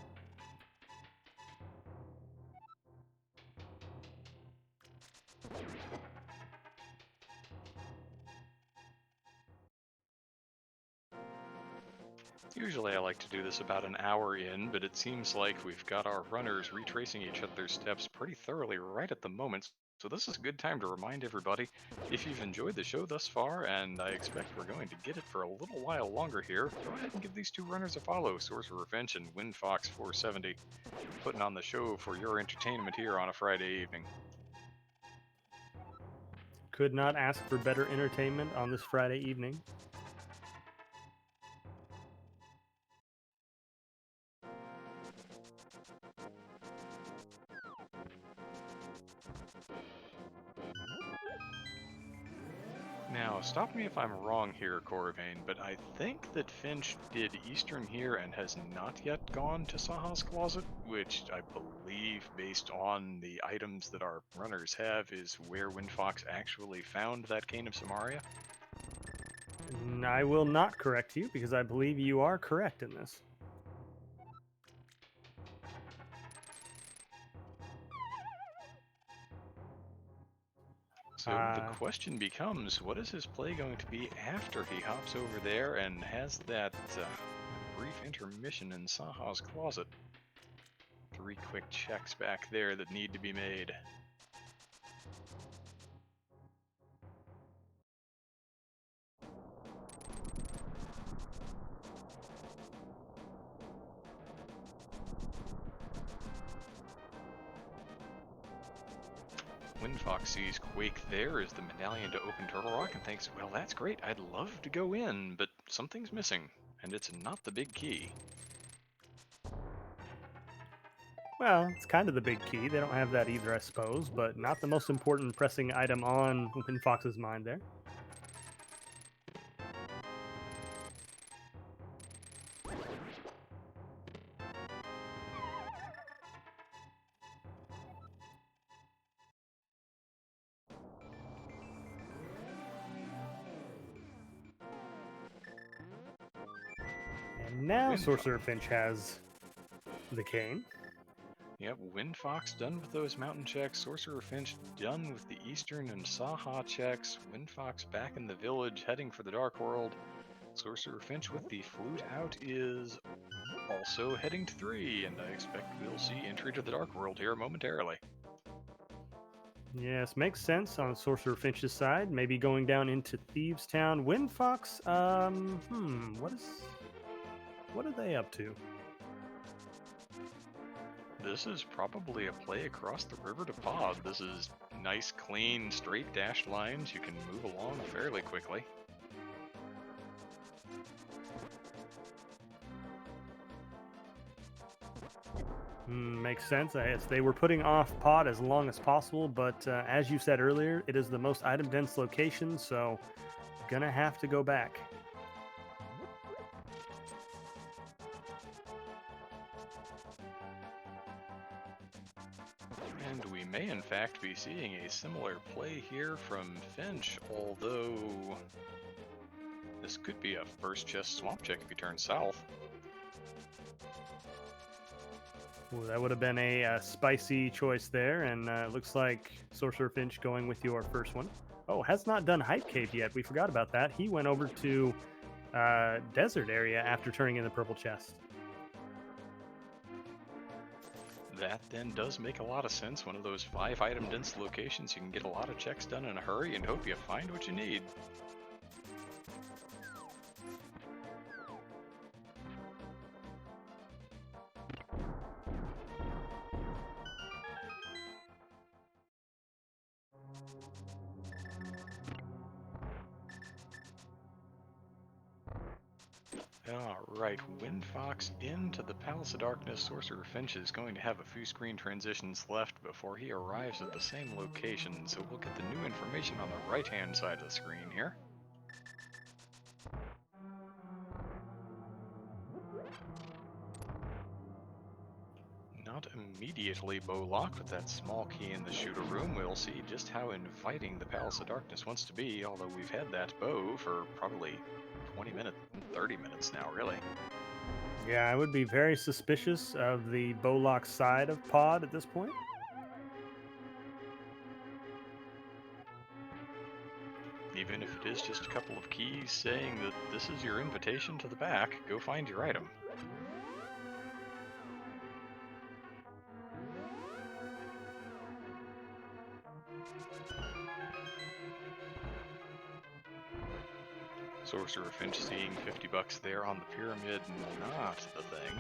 Usually I like to do this about an hour in, but it seems like we've got our runners retracing each other's steps pretty thoroughly right at the moment. So this is a good time to remind everybody, if you've enjoyed the show thus far, and I expect we're going to get it for a little while longer here, go ahead and give these 2 runners a follow, SorcererFinch and WindFox470, putting on the show for your entertainment here on a Friday evening. Could not ask for better entertainment on this Friday evening. Now, stop me if I'm wrong here, Corvain, but I think that Finch did Eastern here and has not yet gone to Saha's Closet, which I believe, based on the items that our runners have, is where Windfox actually found that Cane of Samaria. I will not correct you because I believe you are correct in this. So the question becomes, what is his play going to be after he hops over there and has that brief intermission in Saha's Closet? 3 quick checks back there that need to be made. Windfox sees Quake there as the medallion to open Turtle Rock and thinks, well, that's great, I'd love to go in, but something's missing, and it's not the big key. Well, it's kind of the big key. They don't have that either, I suppose, but not the most important pressing item on Windfox's mind there. And now SorcererFinch has the cane. Yep, Windfox done with those mountain checks, SorcererFinch done with the Eastern and Saha checks, Windfox back in the village heading for the Dark World. SorcererFinch with the flute out is also heading to 3, and I expect we'll see entry to the Dark World here momentarily. Yes, makes sense on SorcererFinch's side. Maybe going down into Thieves Town. Windfox, what are they up to? This is probably a play across the river to Pod. This is nice, clean, straight dashed lines. You can move along fairly quickly. Makes sense. Yes, they were putting off Pod as long as possible, but as you said earlier, it is the most item dense location, so gonna have to go back. And we may in fact be seeing a similar play here from Finch, although this could be a first chest swamp check if he turns south. Ooh, that would have been a spicy choice there, and looks like SorcererFinch going with your first one. Oh, has not done Hype Cave yet. We forgot about that. He went over to desert area after turning in the purple chest. That then does make a lot of sense. One of those 5-item dense locations, you can get a lot of checks done in a hurry and hope you find what you need. Alright, WindFox into the Palace of Darkness. SorcererFinch is going to have a few screen transitions left before he arrives at the same location, so we'll get the new information on the right-hand side of the screen here. Not immediately bow locked with that small key in the shooter room. We'll see just how inviting the Palace of Darkness wants to be, although we've had that bow for probably 20 minutes, 30 minutes now, really. Yeah, I would be very suspicious of the Bowlock side of pod at this point. Even if it is just a couple of keys saying that this is your invitation to the back, go find your item. SorcererFinch seeing 50 bucks there on the pyramid, not the thing.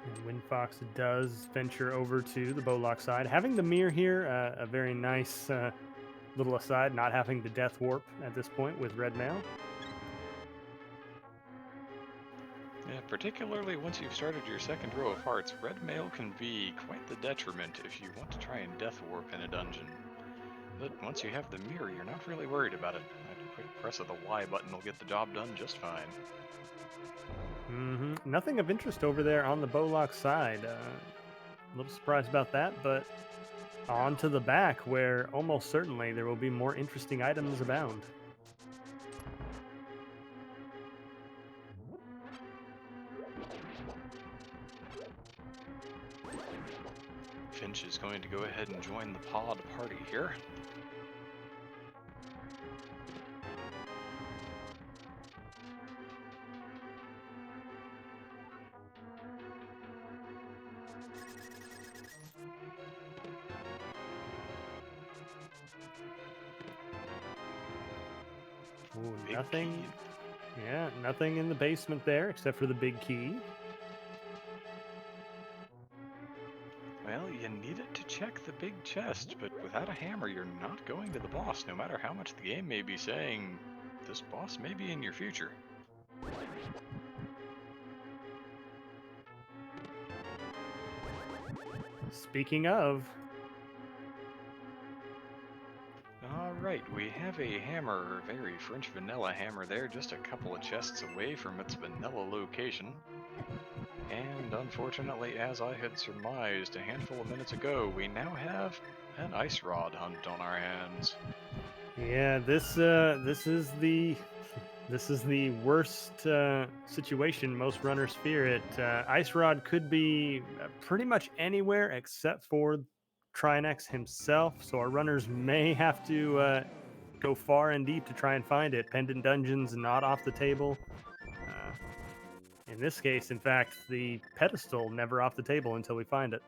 And WindFox does venture over to the Bowlock side. Having the mirror here, a very nice little aside, not having the death warp at this point with red mail. Yeah, particularly once you've started your second row of hearts, red mail can be quite the detriment if you want to try and death warp in a dungeon. But once you have the mirror, you're not really worried about it. A quick press of the Y button will get the job done just fine. Nothing of interest over there on the Bowlock side. A little surprised about that, but on to the back, where almost certainly there will be more interesting items abound. Finch is going to go ahead and join the pod party here. Ooh, Big nothing. key. Yeah, nothing in the basement there except for the big key. Well, you need it to check the big chest, but without a hammer, you're not going to the boss, no matter how much the game may be saying this boss may be in your future. Speaking of, Alright, we have a hammer, very French vanilla hammer there, just a couple of chests away from its vanilla location. And unfortunately, as I had surmised a handful of minutes ago, we now have an ice rod hunt on our hands. yeah, this is the worst situation most runners fear. It Ice Rod could be pretty much anywhere except for Trinex himself, so our runners may have to go far and deep to try and find it. Pendant Dungeon's not off the table. In this case, in fact, the pedestal never off the table until we find it.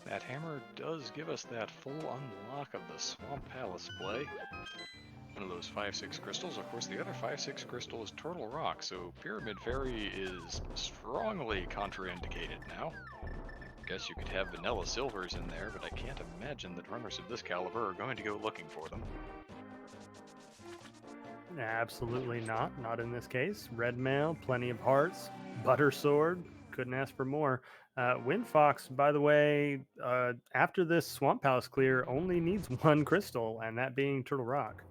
That hammer does give us that full unlock of the Swamp Palace play. One of those 5-6 crystals. Of course, the other 5-6 crystal is Turtle Rock, so Pyramid Fairy is strongly contraindicated now. I guess you could have vanilla silvers in there, but I can't imagine that runners of this caliber are going to go looking for them. Absolutely not. Not in this case. Red mail, plenty of hearts, butter sword. Couldn't ask for more. Windfox, by the way, after this Swamp Palace clear, only needs one crystal, and that being Turtle Rock.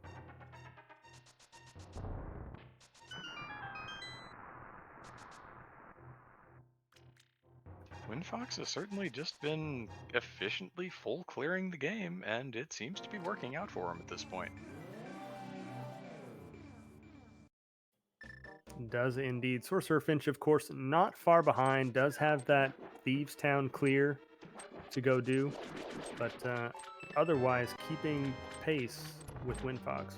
WindFox has certainly just been efficiently full clearing the game, and it seems to be working out for him at this point. Does indeed. SorcererFinch, of course, not far behind, does have that Thieves Town clear to go do, but otherwise keeping pace with Windfox.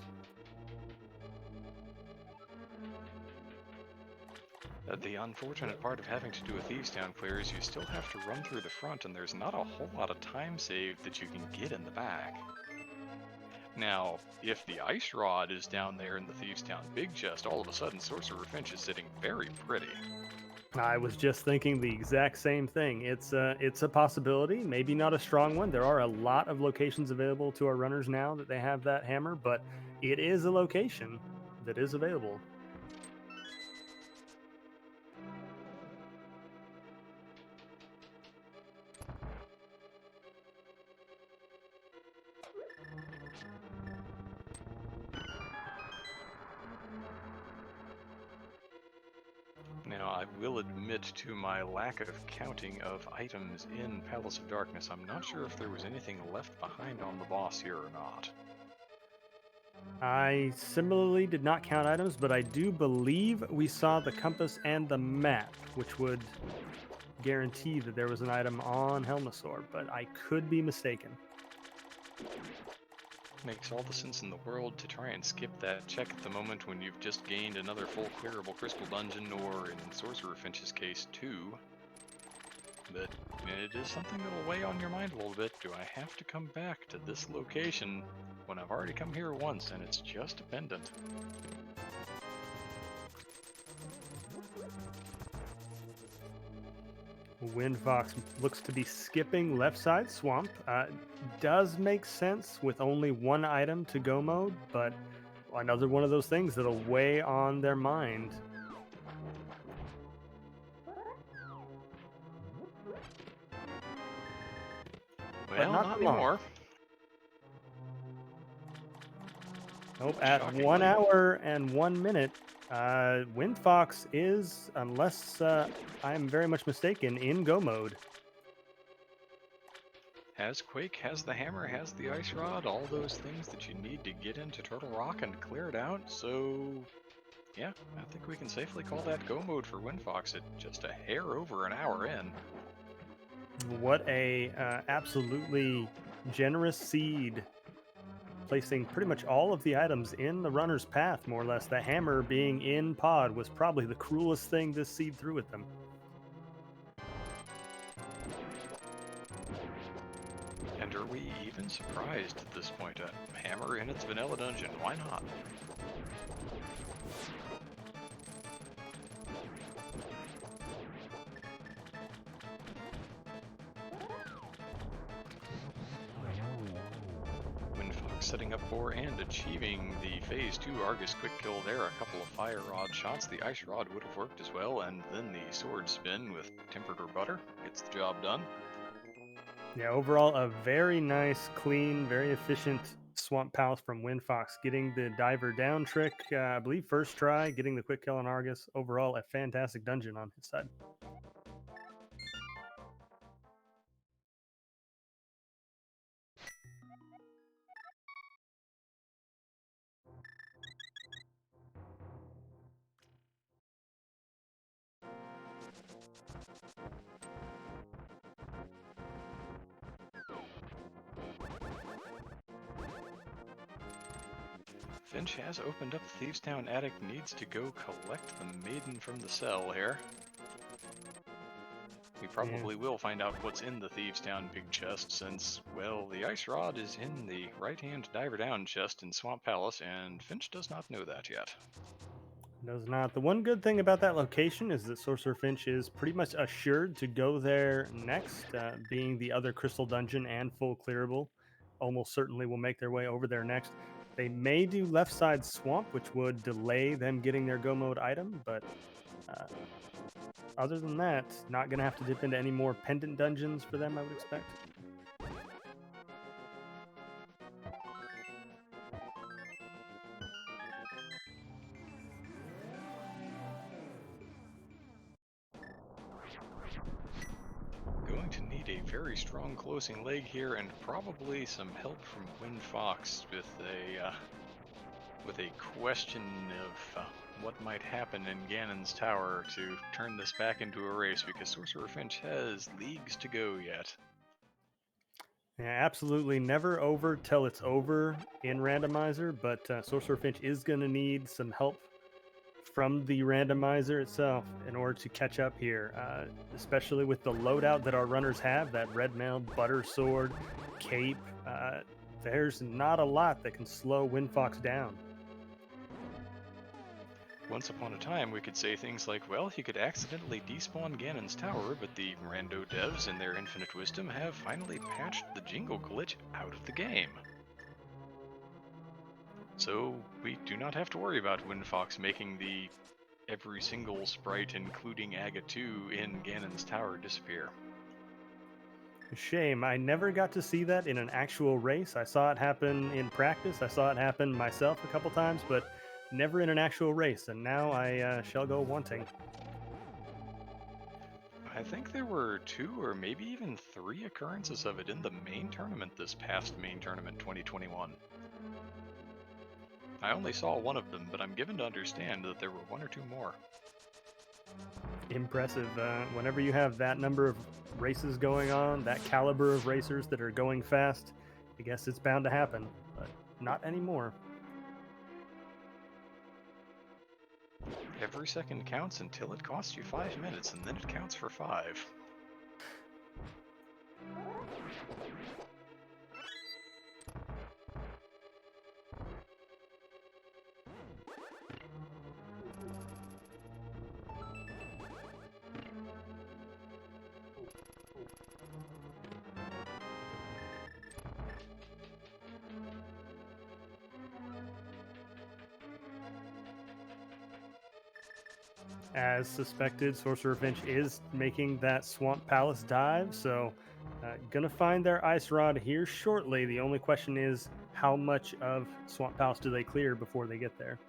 The unfortunate part of having to do a Thieves Town clear is you still have to run through the front, and there's not a whole lot of time saved that you can get in the back. Now, if the Ice Rod is down there in the Thieves Town big chest, all of a sudden SorcererFinch is sitting very pretty. I was just thinking the exact same thing. It's a possibility, maybe not a strong one. There are a lot of locations available to our runners now that they have that hammer, but it is a location that is available. Now, I will admit to my lack of counting of items in Palace of Darkness. I'm not sure if there was anything left behind on the boss here or not. I similarly did not count items, but I do believe we saw the compass and the map, which would guarantee that there was an item on Helmasaur, but I could be mistaken. Makes all the sense in the world to try and skip that check at the moment when you've just gained another full clearable crystal dungeon, or in SorcererFinch's case, 2. But it is something that'll weigh on your mind a little bit. Do I have to come back to this location when I've already come here once and it's just a pendant? Windfox looks to be skipping left side swamp. Does make sense with only one item to go mode, but another one of those things that'll weigh on their mind. Well, Not not for long. anymore. Nope, at 1 Shockingly. hour and 1 minute, Windfox is, unless I'm very much mistaken, in go mode. Has Quake, has the hammer, has the ice rod, all those things that you need to get into Turtle Rock and clear it out, so yeah, I think we can safely call that go mode for WindFox at just a hair over an hour in. What a absolutely generous seed, placing pretty much all of the items in the runner's path, more or less. The hammer being in pod was probably the cruelest thing this seed threw at them. And are we even surprised at this point? A hammer in its vanilla dungeon, why not? WindFox setting up for and achieving the Phase 2 Argus quick kill there. A couple of fire rod shots. The ice rod would have worked as well, and then the sword spin with tempered or butter gets the job done. Yeah, overall, a very nice, clean, very efficient Swamp Palace from Windfox, getting the diver down trick, I believe, first try, getting the quick kill on Argus. Overall, a fantastic dungeon on his side. Finch has opened up the Thieves Town attic, needs to go collect the maiden from the cell here. We probably will find out what's in the Thieves Town big chest since, well, the ice rod is in the right-hand diver down chest in Swamp Palace, and Finch does not know that yet. Does not. The one good thing about that location is that SorcererFinch is pretty much assured to go there next, being the other crystal dungeon and full clearable. Almost certainly will make their way over there next. They may do left side swamp, which would delay them getting their go mode item, but uh, other than that, not going to have to dip into any more pendant dungeons for them, I would expect. Going to need a very strong closing leg here, and probably some help from WindFox with a question of what might happen in Ganon's Tower to turn this back into a race, because SorcererFinch has leagues to go yet. Yeah, absolutely never over till it's over in randomizer, but SorcererFinch is going to need some help from the randomizer itself in order to catch up here, especially with the loadout that our runners have, that red mail, butter sword, cape. There's not a lot that can slow WindFox down. Once upon a time, we could say things like, well, he could accidentally despawn Ganon's Tower, but the rando devs, in their infinite wisdom, have finally patched the jingle glitch out of the game. So we do not have to worry about WindFox making the every single sprite, including Aga 2, in Ganon's Tower disappear. Shame. I never got to see that in an actual race. I saw it happen in practice. I saw it happen myself a couple times, but never in an actual race. And now I shall go wanting. I think there were 2 or maybe even 3 occurrences of it in the main tournament this past main tournament 2021. I only saw one of them, but I'm given to understand that there were 1 or 2 more. Impressive. Whenever you have that number of races going on, that caliber of racers that are going fast, I guess it's bound to happen, but not anymore. Every second counts until it costs you 5 minutes, and then it counts for 5. As suspected, SorcererFinch is making that Swamp Palace dive, so gonna find their Ice Rod here shortly. The only question is, how much of Swamp Palace do they clear before they get there?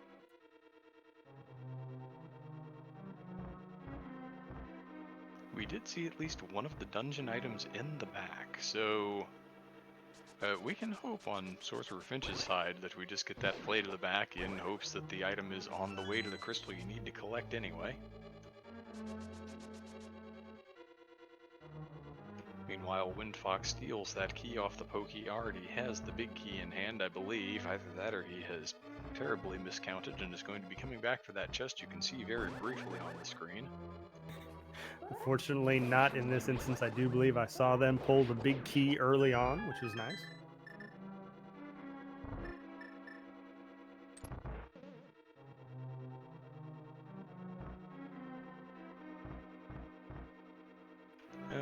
We did see at least one of the dungeon items in the back, so we can hope on SorcererFinch's side that we just get that play to the back in hopes that the item is on the way to the crystal you need to collect anyway. Meanwhile, WindFox steals that key off the poke. He already has the big key in hand, I believe. Either that or he has terribly miscounted and is going to be coming back for that chest you can see very briefly on the screen. Fortunately, not in this instance. I do believe I saw them pull the big key early on, which was nice.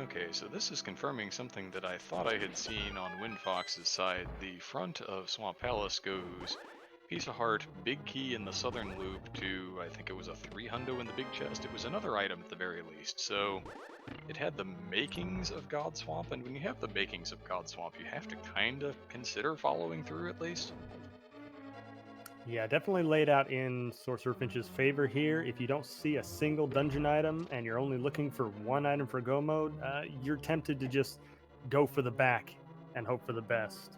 Okay, so this is confirming something that I thought I had seen on WindFox's side. The front of Swamp Palace goes piece of heart, big key in the southern loop to, I think it was a 3 hundo in the big chest. It was another item at the very least, so it had the makings of God Swamp, and when you have the makings of God Swamp, you have to kind of consider following through at least. Yeah, definitely laid out in SorcererFinch's favor here. If you don't see a single dungeon item and you're only looking for one item for go mode, you're tempted to just go for the back and hope for the best.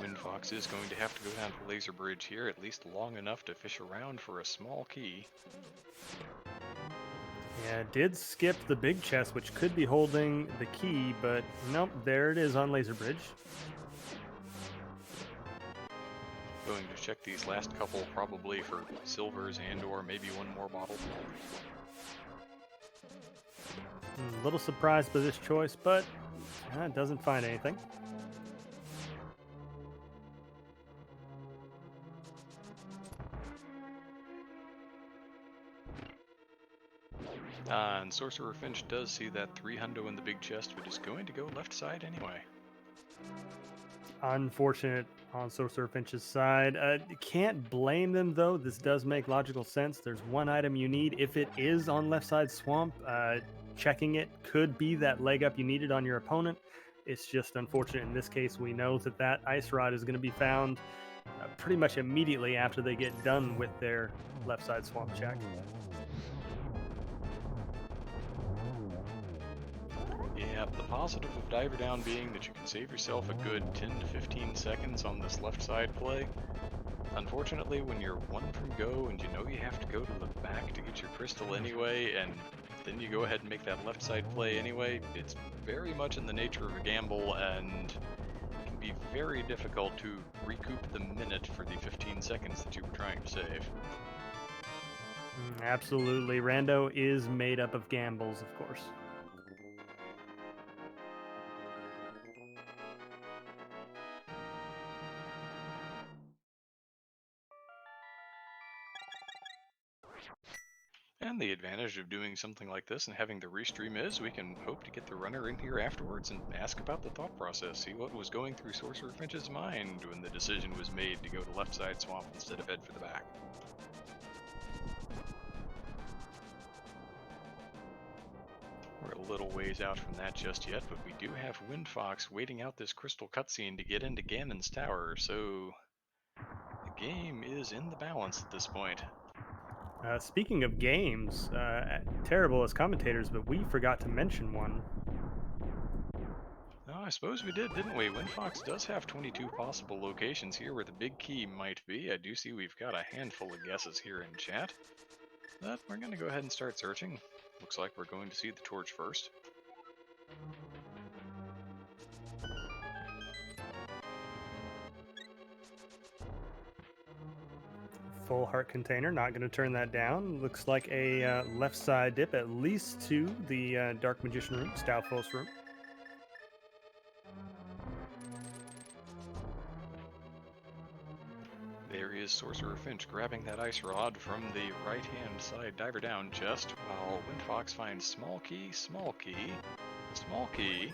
WindFox is going to have to go down to Laser Bridge here, at least long enough to fish around for a small key. Yeah, did skip the big chest, which could be holding the key, but nope, there it is on Laser Bridge. Going to check these last couple probably for silvers and or maybe one more bottle. A little surprised by this choice, but doesn't find anything. And SorcererFinch does see that 3 hundo in the big chest, but is going to go left side anyway. Unfortunate on SorcererFinch's side. You can't blame them though. This does make logical sense. There's one item you need. If it is on left side swamp, checking it could be that leg up you needed on your opponent. It's just unfortunate in this case. We know that that ice rod is going to be found pretty much immediately after they get done with their left side swamp check. Yeah, the positive of Diver Down being that you can save yourself a good 10 to 15 seconds on this left side play. Unfortunately, when you're one from go and you know you have to go to the back to get your crystal anyway, and then you go ahead and make that left side play anyway, it's very much in the nature of a gamble and can be very difficult to recoup the minute for the 15 seconds that you were trying to save. Absolutely. Rando is made up of gambles, of course. And the advantage of doing something like this and having the restream is we can hope to get the runner in here afterwards and ask about the thought process, see what was going through SorcererFinch's mind when the decision was made to go to left side swamp instead of head for the back. We're a little ways out from that just yet, but we do have WindFox waiting out this crystal cutscene to get into Ganon's tower, so the game is in the balance at this point. Speaking of games, terrible as commentators, but we forgot to mention one. Oh, I suppose we did, didn't we? WindFox does have 22 possible locations here where the big key might be. I do see we've got a handful of guesses here in chat. But we're going to go ahead and start searching. Looks like we're going to see the torch first. Full heart container, not going to turn that down. Looks like a left side dip, at least to the Dark Magician room, Stalfos room. There is SorcererFinch grabbing that ice rod from the right-hand side diver down chest, while WindFox finds small key, small key, small key,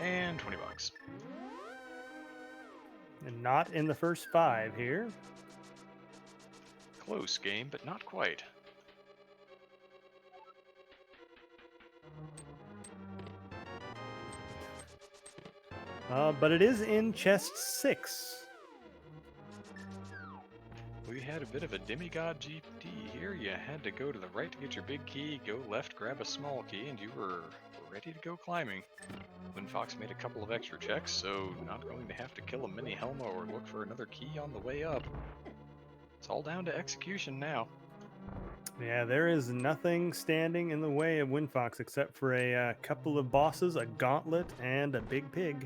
and 20 bucks. And not in the first 5 here. Close game, but not quite. But it is in chest 6. We had a bit of a demigod GD here. You had to go to the right to get your big key, go left, grab a small key, and you were ready to go climbing. WindFox made a couple of extra checks, so not going to have to kill a mini Helma or look for another key on the way up. It's all down to execution now. Yeah, there is nothing standing in the way of WindFox except for a couple of bosses, a gauntlet, and a big pig.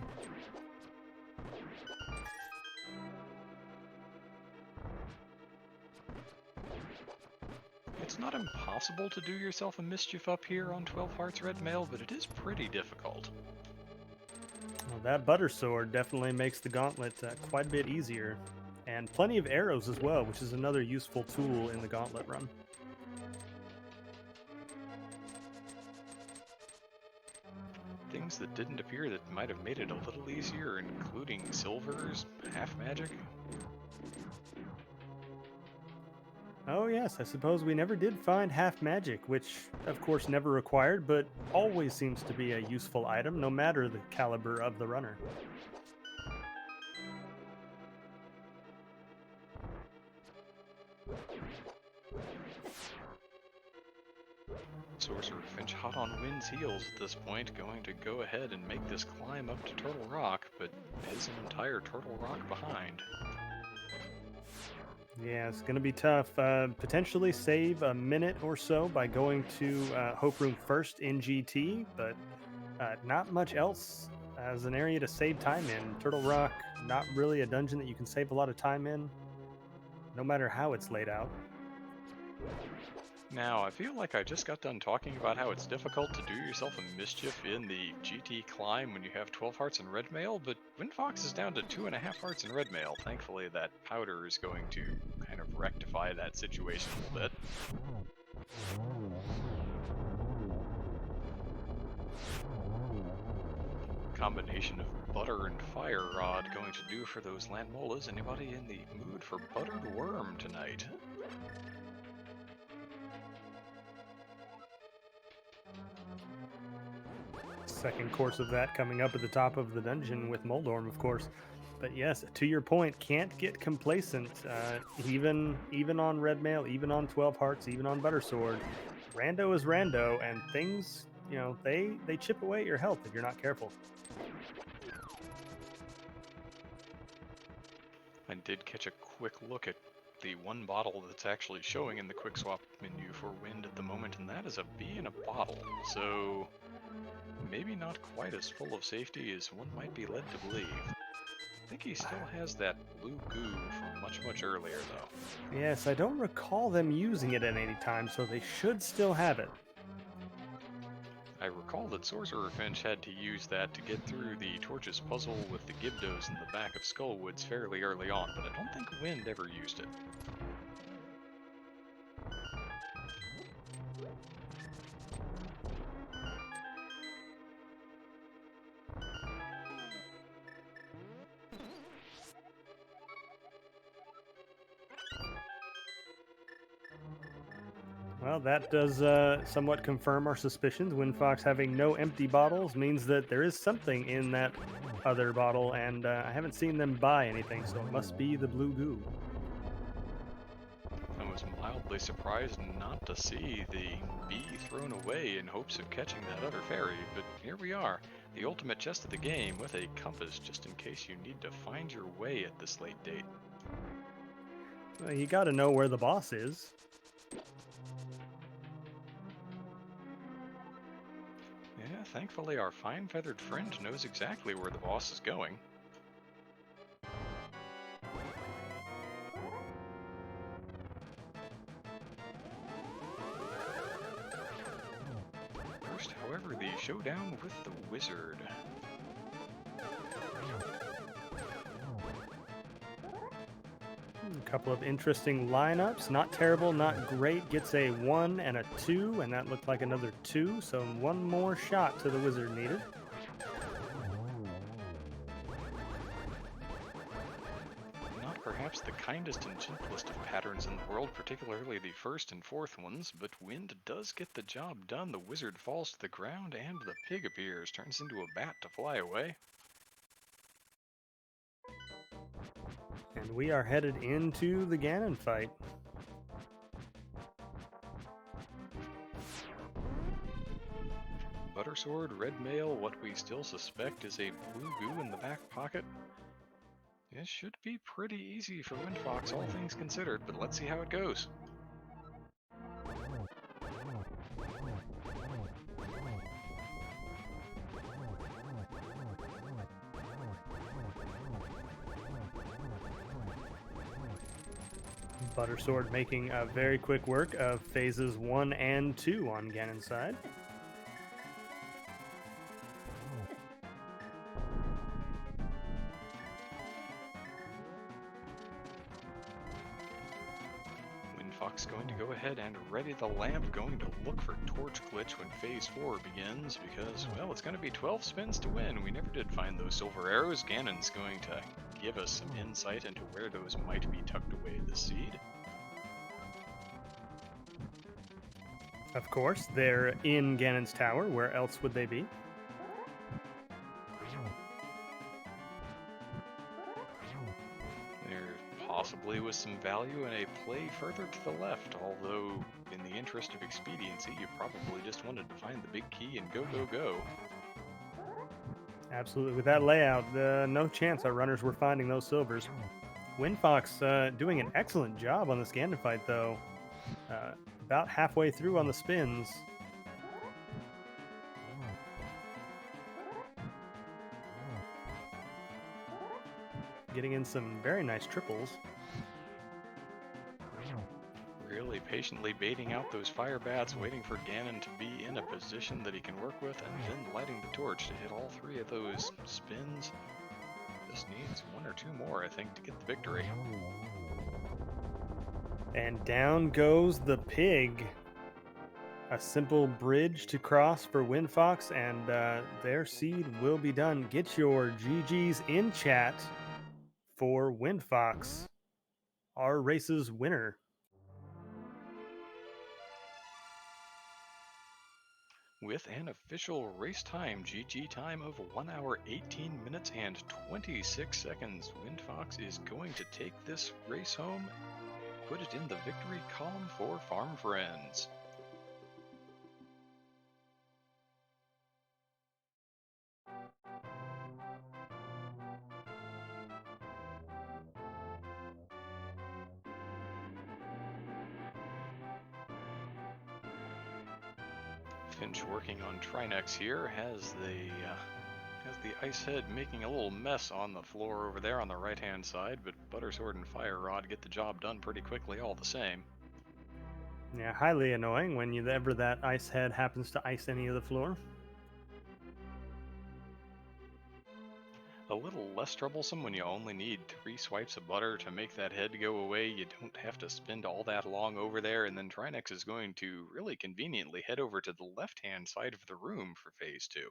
It's not impossible to do yourself a mischief up here on 12 Hearts Red Mail, but it is pretty difficult. Well, that butter sword definitely makes the gauntlet quite a bit easier. And plenty of arrows as well, which is another useful tool in the gauntlet run. Things that didn't appear that might have made it a little easier, including silvers, half magic. Oh yes, I suppose we never did find half magic, which of course never required, but always seems to be a useful item, no matter the caliber of the runner. SorcererFinch hot on Wind's heels at this point, going to go ahead and make this climb up to Turtle Rock, but is an entire Turtle Rock behind. Yeah, it's going to be tough. Potentially save a minute or so by going to Hope Room first in GT, but not much else as an area to save time in. Turtle Rock, not really a dungeon that you can save a lot of time in, no matter how it's laid out. Now, I feel like I just got done talking about how it's difficult to do yourself a mischief in the GT climb when you have 12 hearts in red mail, but WindFox is down to 2.5 hearts in red mail. Thankfully, that powder is going to kind of rectify that situation a little bit. combination of butter and fire rod going to do for those landmolas? Anybody in the mood for buttered worm tonight? Second course of that coming up at the top of the dungeon with Moldorm, of course. But yes, to your point, can't get complacent. Even on Red Mail, even on 12 Hearts, even on Butter Sword, Rando is Rando, and things, they chip away at your health if you're not careful. I did catch a quick look at the one bottle that's actually showing in the quick swap menu for Wind at the moment, and that is a bee in a bottle. So maybe not quite as full of safety as one might be led to believe. I think he still has that blue goo from much earlier, though. Yes, I don't recall them using it at any time, so they should still have it. I recall that SorcererFinch had to use that to get through the Torches puzzle with the Gibdos in the back of Skullwoods fairly early on, but I don't think Wind ever used it. Well, that does somewhat confirm our suspicions. WindFox having no empty bottles means that there is something in that other bottle, and I haven't seen them buy anything, so it must be the blue goo. I was mildly surprised not to see the bee thrown away in hopes of catching that other fairy, but here we are, the ultimate chest of the game with a compass just in case you need to find your way at this late date. Well, you got to know where the boss is. Yeah, thankfully our fine feathered friend knows exactly where the boss is going. First, however, the showdown with the wizard. A couple of interesting lineups. Not terrible, not great. Gets a 1 and a 2, and that looked like another 2, so one more shot to the wizard needed. Not perhaps the kindest and gentlest of patterns in the world, particularly the first and fourth ones, but Wind does get the job done. The wizard falls to the ground and the pig appears, turns into a bat to fly away. And we are headed into the Ganon fight. Buttersword, red mail, what we still suspect is a blue goo in the back pocket. It should be pretty easy for WindFox, all things considered, but let's see how it goes. Buttersword making a very quick work of phases 1 and 2 on Ganon's side. WindFox going to go ahead and ready the lamp, going to look for torch glitch when phase 4 begins, because, well, it's going to be 12 spins to win. We never did find those silver arrows. Ganon's going to give us some insight into where those might be tucked away this seed. Of course, they're in Ganon's tower. Where else would they be? There possibly was some value in a play further to the left, although in the interest of expediency, you probably just wanted to find the big key and go. Absolutely. With that layout, no chance our runners were finding those silvers. WindFox doing an excellent job on this Ganon fight, though. About halfway through on the spins. Getting in some very nice triples. Really patiently baiting out those fire bats, waiting for Ganon to be in a position that he can work with, and then lighting the torch to hit all 3 of those spins. Just needs 1 or 2 more, I think, to get the victory. And down goes the pig. A simple bridge to cross for WindFox, and their seed will be done. Get your GGs in chat for WindFox, our race's winner. With an official race time, GG time of 1 hour 18 minutes and 26 seconds, WindFox is going to take this race home, put it in the victory column for Farm Friends. Finch working on Trinex here has the ice head making a little mess on the floor over there on the right hand side, but Buttersword and Fire Rod get the job done pretty quickly all the same. Yeah, highly annoying whenever that ice head happens to ice any of the floor. A little less troublesome when you only need 3 swipes of butter to make that head go away. You don't have to spend all that long over there, and then Trinex is going to really conveniently head over to the left hand side of the room for phase 2.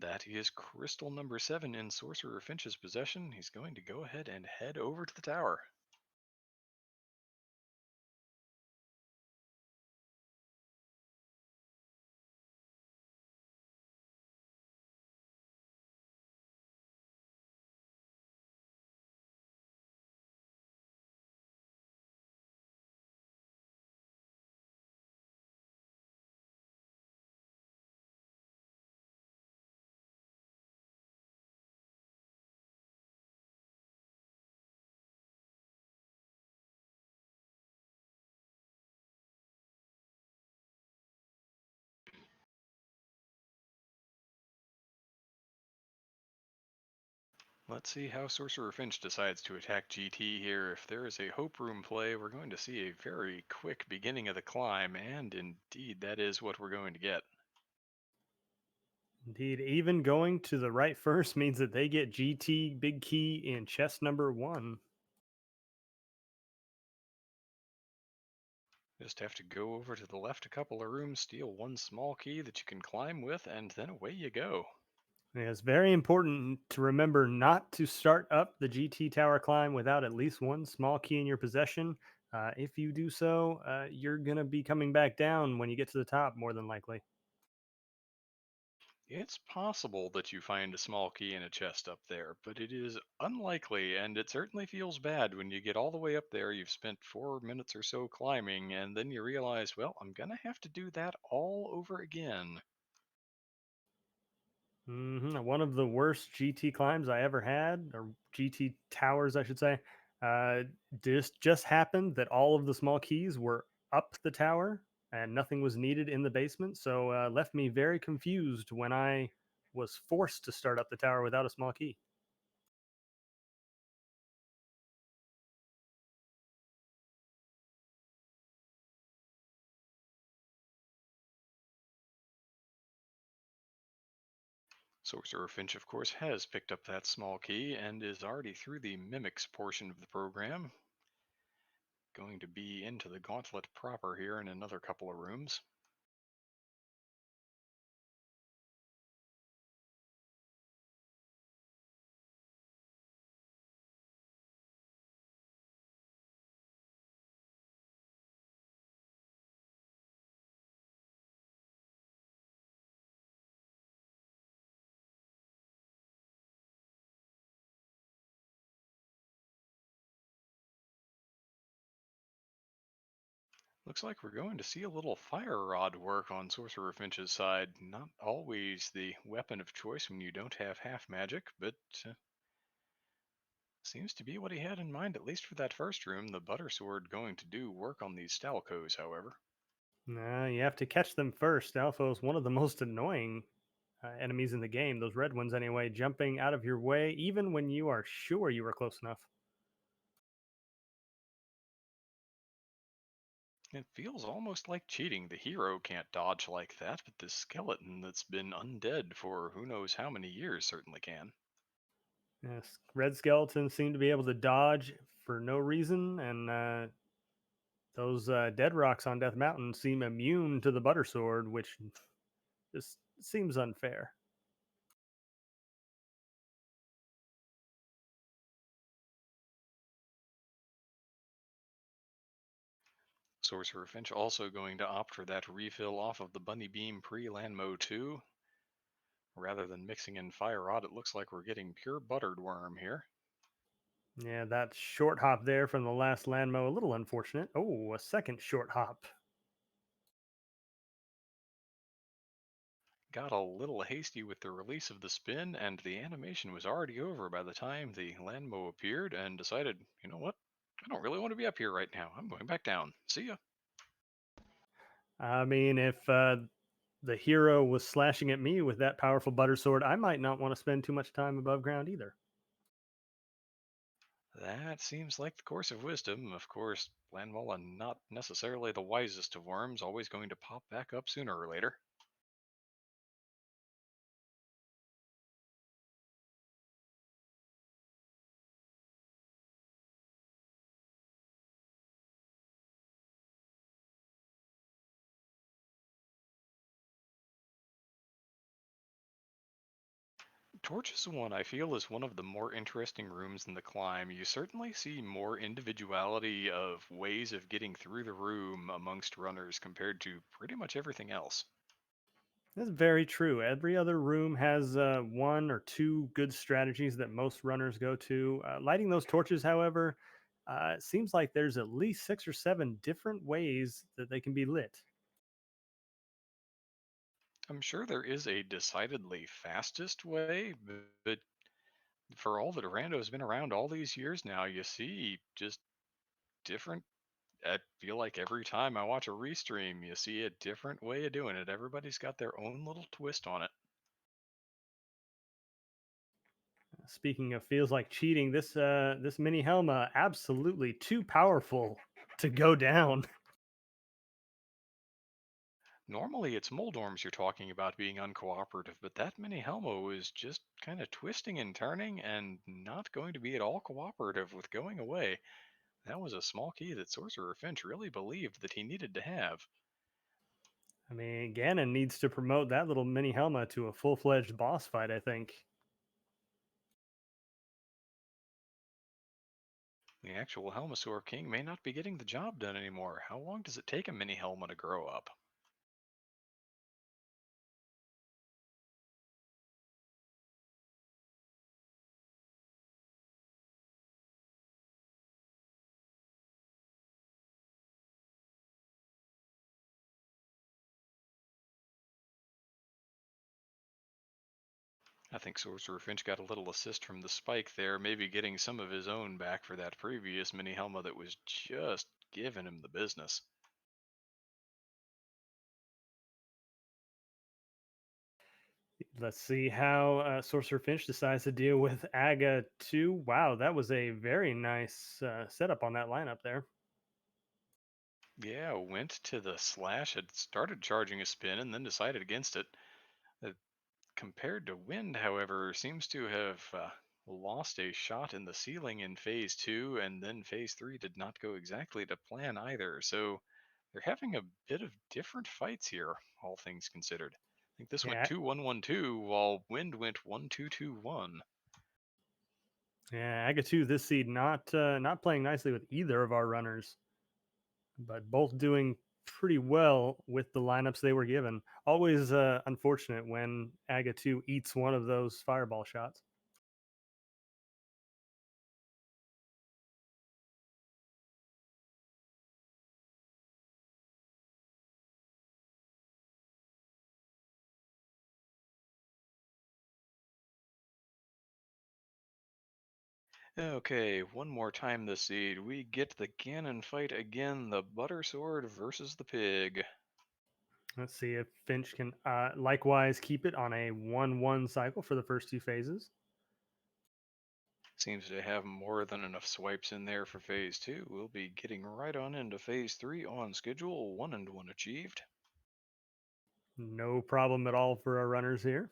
That is crystal number 7 in Sorcerer Finch's possession. He's going to go ahead and head over to the tower. Let's see how Sorcerer Finch decides to attack GT here. If there is a Hope Room play, we're going to see a very quick beginning of the climb, and indeed that is what we're going to get. Indeed, even going to the right first means that they get GT big key in chest number 1. Just have to go over to the left a couple of rooms, steal one small key that you can climb with, and then away you go. Yeah, it's very important to remember not to start up the GT tower climb without at least one small key in your possession. If you do so, you're going to be coming back down when you get to the top, more than likely. It's possible that you find a small key in a chest up there, but it is unlikely, and it certainly feels bad when you get all the way up there. You've spent 4 minutes or so climbing, and then you realize, well, I'm gonna have to do that all over again. One of the worst GT climbs I ever had, or GT towers, I should say. Uh, this just happened that all of the small keys were up the tower and nothing was needed in the basement. So left me very confused when I was forced to start up the tower without a small key. Sorcerer Finch, of course, has picked up that small key and is already through the mimics portion of the program. Going to be into the gauntlet proper here in another couple of rooms. Looks like we're going to see a little fire rod work on Sorcerer Finch's side. Not always the weapon of choice when you don't have half magic, but seems to be what he had in mind, at least for that first room. The butter sword going to do work on these Stalcos, however. Nah, you have to catch them first. Alpha is one of the most annoying enemies in the game. Those red ones, anyway, jumping out of your way, even when you are sure you were close enough. It feels almost like cheating. The hero can't dodge like that, but this skeleton that's been undead for who knows how many years certainly can. Yes, red skeletons seem to be able to dodge for no reason, and those dead rocks on Death Mountain seem immune to the butter sword, which just seems unfair. SorcererFinch also going to opt for that refill off of the Bunny Beam pre-Landmo 2. Rather than mixing in Fire Rod, it looks like we're getting pure buttered worm here. Yeah, that short hop there from the last Landmo, a little unfortunate. Oh, a second short hop. Got a little hasty with the release of the spin, and the animation was already over by the time the Landmo appeared and decided, you know what? I don't really want to be up here right now. I'm going back down. See ya. I mean, if the hero was slashing at me with that powerful butter sword, I might not want to spend too much time above ground either. That seems like the course of wisdom. Of course, Landmola not necessarily the wisest of worms, always going to pop back up sooner or later. Torches one I feel is one of the more interesting rooms in the climb. You certainly see more individuality of ways of getting through the room amongst runners compared to pretty much everything else. That's very true. Every other room has one or two good strategies that most runners go to. Lighting those torches, however, it seems like there's at least 6 or 7 different ways that they can be lit. I'm sure there is a decidedly fastest way, but for all that Rando's been around all these years now, you see just different. I feel like every time I watch a restream, you see a different way of doing it. Everybody's got their own little twist on it. Speaking of feels like cheating, this mini Helma absolutely too powerful to go down. Normally, it's Moldorms you're talking about being uncooperative, but that mini Helmo is just kind of twisting and turning and not going to be at all cooperative with going away. That was a small key that Sorcerer Finch really believed that he needed to have. I mean, Ganon needs to promote that little mini Helma to a full-fledged boss fight, I think. The actual Helmasaur King may not be getting the job done anymore. How long does it take a mini Helma to grow up? I think Sorcerer Finch got a little assist from the spike there, maybe getting some of his own back for that previous mini Helma that was just giving him the business. Let's see how Sorcerer Finch decides to deal with Aga 2. Wow, that was a very nice setup on that lineup there. Yeah, went to the slash, had started charging a spin, and then decided against it. Uh, Compared to Wind, however, seems to have lost a shot in the ceiling in phase two, and then phase three did not go exactly to plan either. So they're having a bit of different fights here, all things considered. I think this went Yeah, 2-1-1-2, while Wind went 1-2-2-1. yeah, Aga 2 this seed not playing nicely with either of our runners, but both doing pretty well with the lineups they were given. Always unfortunate when Aga 2 eats one of those fireball shots. Okay, one more time this seed. We get the Ganon fight again, the Butter Sword versus the Pig. Let's see if Finch can likewise keep it on a 1-1 cycle for the first two phases. Seems to have more than enough swipes in there for phase two. We'll be getting right on into phase three on schedule. 1 and 1 achieved. No problem at all for our runners here.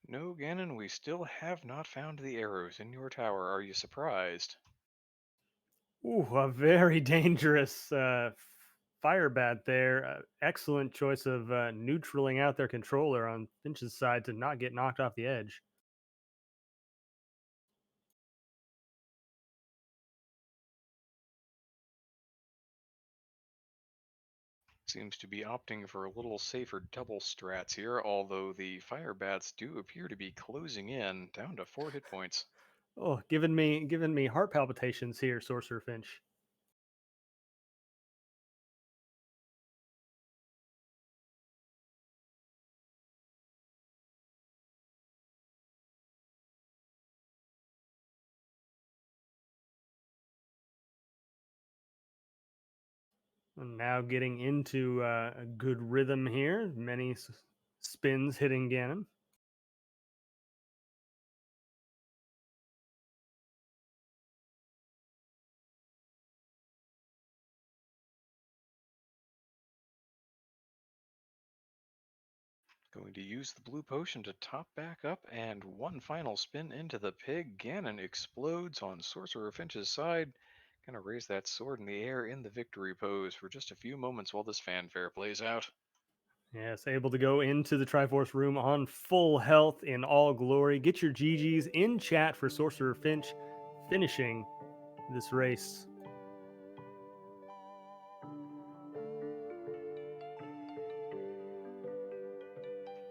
No, Gannon, we still have not found the arrows in your tower. Are you surprised? Ooh, a very dangerous fire bat there. Excellent choice of neutraling out their controller on Finch's side to not get knocked off the edge. Seems to be opting for a little safer double strats here, although the fire bats do appear to be closing in, down to 4 hit points. Oh, giving me heart palpitations here, Sorcerer Finch. And now getting into a good rhythm here. Many spins hitting Ganon. Going to use the blue potion to top back up, and one final spin into the pig. Ganon explodes on Sorcerer Finch's side. Gonna raise that sword in the air in the victory pose for just a few moments while this fanfare plays out. Yes, able to go into the Triforce room on full health in all glory. Get your GGs in chat for Sorcerer Finch finishing this race.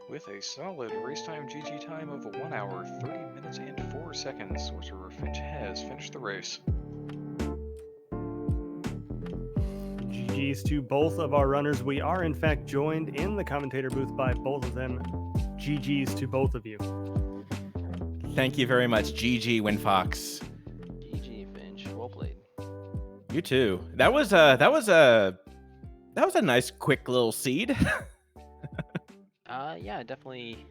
With a solid race time GG time of 1 hour, 30 minutes, and 4 seconds, Sorcerer Finch has finished the race. GGs to both of our runners. We are, in fact, joined in the commentator booth by both of them. GGs to both of you. Thank you very much, GG WindFox. GG Finch, well played. You too. That was a nice, quick little seed. Yeah, definitely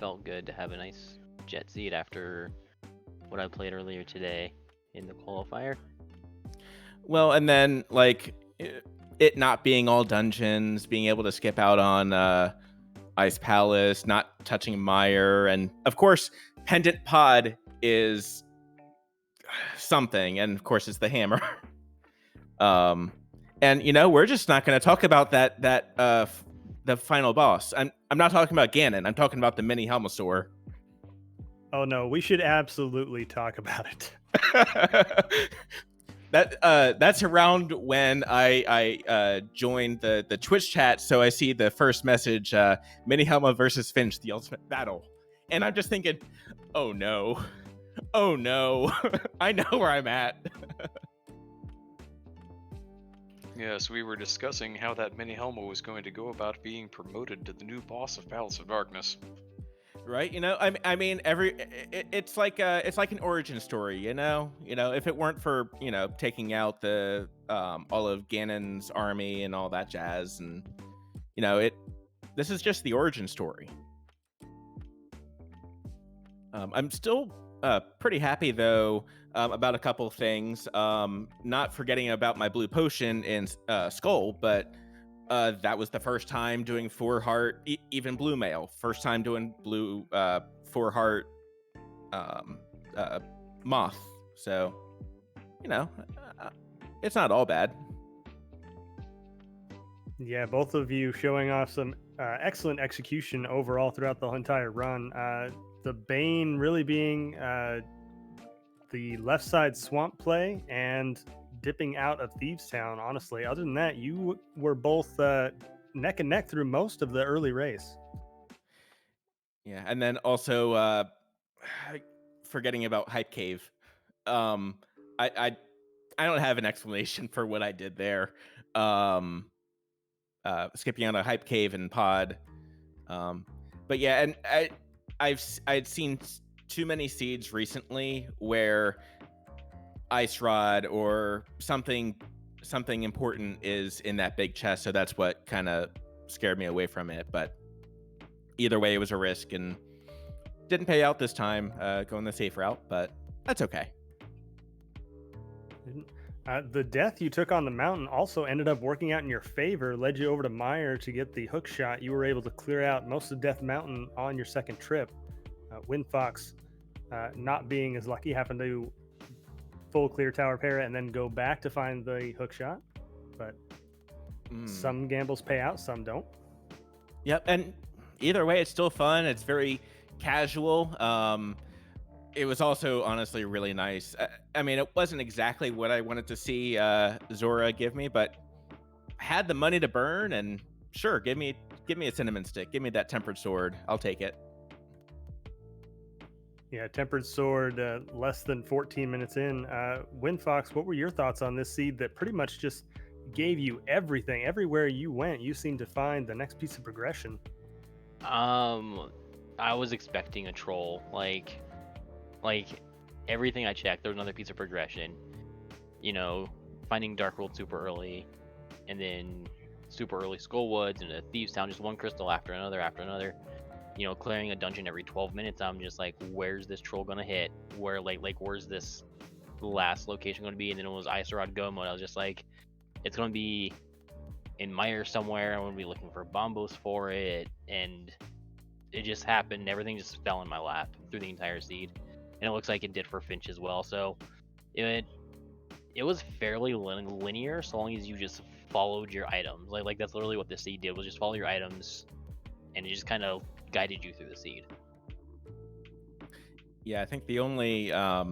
felt good to have a nice jet seat after what I played earlier today in the qualifier. Well, and then like it not being all dungeons, being able to skip out on Ice Palace, not touching Mire, and of course, Pendant Pod is something, and of course, it's the hammer. And we're just not going to talk about the final boss. I'm not talking about Ganon. I'm talking about the mini Helmasaur. Oh no, we should absolutely talk about it. That's around when I joined the Twitch chat, so I see the first message, Mini Helma versus Finch, the ultimate battle, and I'm just thinking, oh no, I know where I'm at. Yes, we were discussing how that Mini Helma was going to go about being promoted to the new boss of Palace of Darkness. Right? I mean, it's like an origin story. If it weren't for taking out the all of Ganon's army and all that jazz, and this is just the origin story. I'm still pretty happy though about a couple things. Not forgetting about my blue potion in Skull, but that was the first time doing 4 heart, even blue mail. First time doing blue 4 heart moth. So, it's not all bad. Yeah, both of you showing off some excellent execution overall throughout the entire run. The Bane really being the left side swamp play and dipping out of Thieves Town. Honestly, other than that, you were both neck and neck through most of the early race. Yeah, and then also forgetting about Hype Cave. I don't have an explanation for what I did there. Skipping out a Hype Cave and Pod. But yeah, and I'd seen too many seeds recently where Ice Rod or something important is in that big chest, so that's what kind of scared me away from it. But either way, it was a risk and didn't pay out this time, going the safe route, but that's okay. The death you took on the mountain also ended up working out in your favor, led you over to Meyer to get the hook shot. You were able to clear out most of Death Mountain on your second trip. WindFox, not being as lucky, happened to full clear Tower Para and then go back to find the hook shot. But some gambles pay out, some don't. Yep, and either way, it's still fun. It's very casual. It was also honestly really nice. I mean, it wasn't exactly what I wanted to see Zora give me, but I had the money to burn, and sure, give me a cinnamon stick. Give me that tempered sword. I'll take it. Yeah, tempered sword, less than 14 minutes in. WindFox, what were your thoughts on this seed that pretty much just gave you everything? Everywhere you went, you seemed to find the next piece of progression. I was expecting a troll. Like everything I checked, there was another piece of progression. You know, finding Dark World super early, and then super early Skullwoods and a Thieves Town, just one crystal after another. You know, clearing a dungeon every 12 minutes. I'm just like, where's this troll gonna hit? Where where's this last location gonna be? And then it was Isorod Go mode. I was just like, it's gonna be in Meyer somewhere. I'm gonna be looking for bombos for it, and it just happened. Everything just fell in my lap through the entire seed, and it looks like it did for Finch as well. So it was fairly linear, so long as you just followed your items. Like that's literally what the seed did, was just follow your items, and it just kind of guided you through the seed. Yeah, I think the only I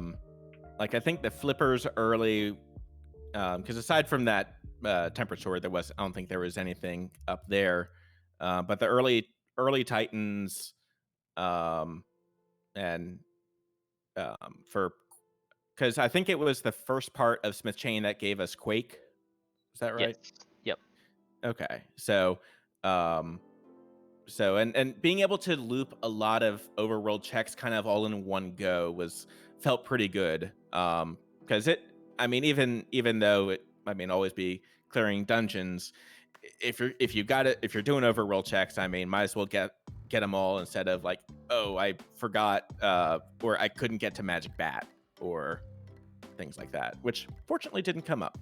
think the flippers early, because aside from that tempered sword, I don't think there was anything up there, but the early Titans, and because I think it was the first part of Smith Chain that gave us Quake. Is that right? Yes. Yep. Okay, so and being able to loop a lot of overworld checks kind of all in one go felt pretty good. Because even though it always be clearing dungeons, if you're doing overworld checks, might as well get them all instead of like, oh, I forgot, or I couldn't get to Magic Bat or things like that, which fortunately didn't come up.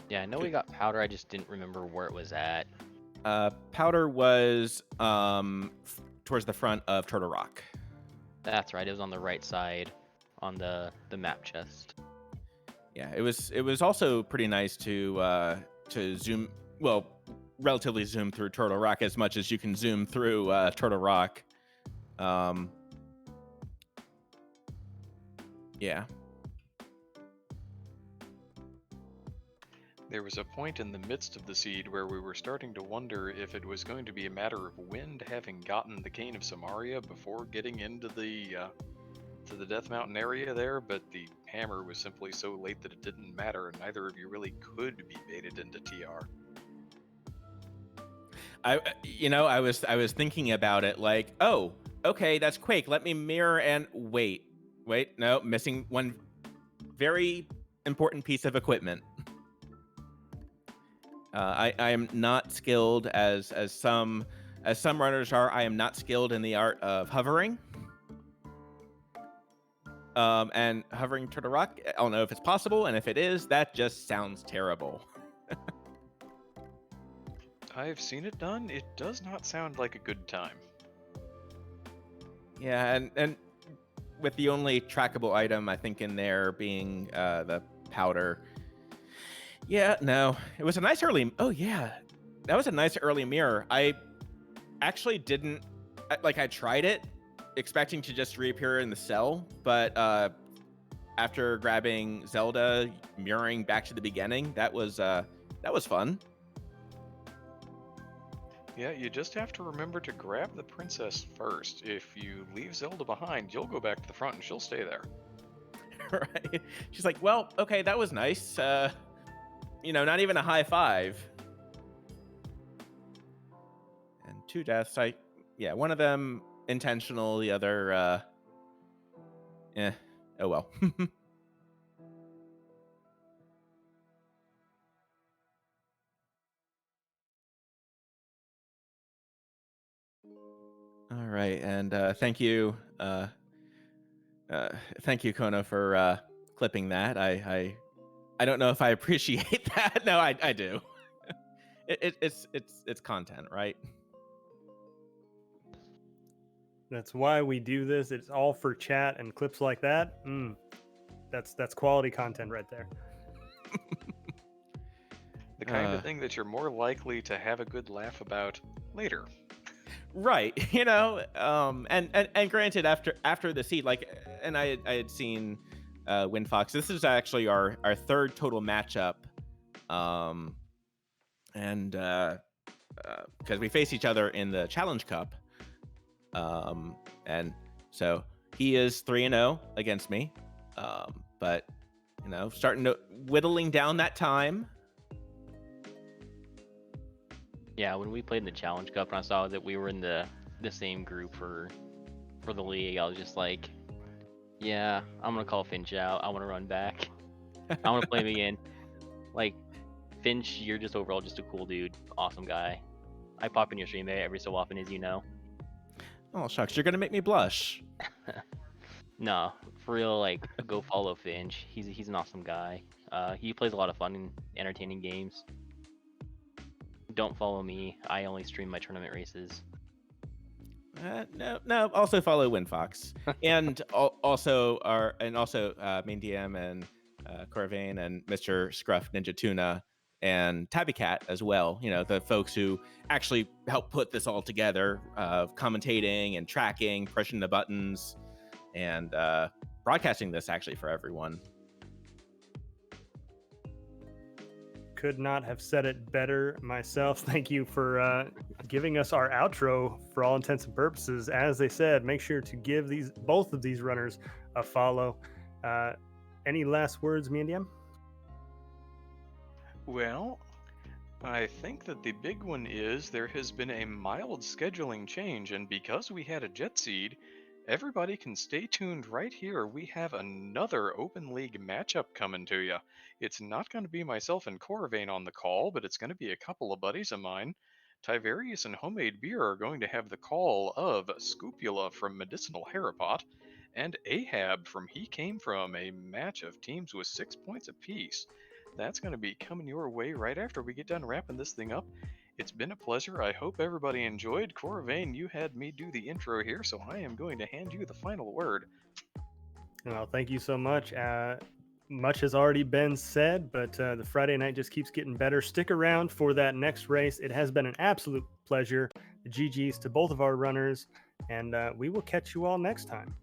Yeah, I know we got powder. I just didn't remember where it was at. Powder was towards the front of Turtle Rock. That's right. It was on the right side, on the map chest. Yeah, it was also pretty nice to zoom. Well, relatively zoom through Turtle Rock as much as you can zoom through Turtle Rock. Yeah. There was a point in the midst of the seed where we were starting to wonder if it was going to be a matter of Wind having gotten the Cane of Samaria before getting into the to the Death Mountain area there, but the hammer was simply so late that it didn't matter, and neither of you really could be baited into TR. I was thinking about it like, oh, okay, that's Quake. Let me mirror and wait, no, missing one very important piece of equipment. I am not skilled as some runners are. I am not skilled in the art of hovering. And hovering Turtle Rock, I don't know if it's possible, and if it is, that just sounds terrible. I've seen it done. It does not sound like a good time. Yeah, and with the only trackable item I think in there being the powder. Yeah, no, it was a nice early. Oh yeah, that was a nice early mirror. I actually didn't I tried it, expecting to just reappear in the cell, but after grabbing Zelda, mirroring back to the beginning, that was fun. Yeah, you just have to remember to grab the princess first. If you leave Zelda behind, you'll go back to the front and she'll stay there. Right? She's like, well, okay, that was nice. Not even a high five. And 2 deaths. yeah, one of them intentional, the other, oh well. All right, and thank you, Kono, for clipping that. I don't know if I appreciate that. No, I do. It's content, right? That's why we do this. It's all for chat and clips like that. That's quality content right there. The kind of thing that you're more likely to have a good laugh about later. Right. And granted, after the seed, like, and I had seen WindFox. This is actually our third total matchup, and because we face each other in the Challenge Cup, and so he is 3-0 against me, but starting to whittling down that time. Yeah, when we played in the Challenge Cup and I saw that we were in the same group for the league, I was just like, yeah, I'm gonna call Finch out. I want to run back. I want to play him again. Like, Finch, you're just overall just a cool dude, awesome guy. I pop in your stream every so often, as you know. Oh shucks, you're gonna make me blush. No, for real, like, go follow Finch. He's an awesome guy. He plays a lot of fun and entertaining games. Don't follow me. I only stream my tournament races. No. Also follow WindFox, and also Main DM and Corvain and Mr. Scruff Ninja Tuna and Tabby Cat as well. The folks who actually help put this all together, commentating and tracking, pushing the buttons, and broadcasting this actually for everyone. Could not have said it better myself. Thank you for giving us our outro for all intents and purposes. As they said, make sure to give both of these runners a follow. Any last words, me and DM? Well, I think that the big one is there has been a mild scheduling change, and because we had a jet seed, everybody can stay tuned right here. We have another Open League matchup coming to you. It's not going to be myself and Corvain on the call, but it's going to be a couple of buddies of mine. Tiverius and Homemade Beer are going to have the call of Scupula from Medicinal Haripot, and Ahab from He Came From, a match of teams with 6 points apiece. That's going to be coming your way right after we get done wrapping this thing up. It's been a pleasure. I hope everybody enjoyed. Corvain, you had me do the intro here, so I am going to hand you the final word. Well, thank you so much. Much has already been said, but the Friday night just keeps getting better. Stick around for that next race. It has been an absolute pleasure. GG's to both of our runners, and we will catch you all next time.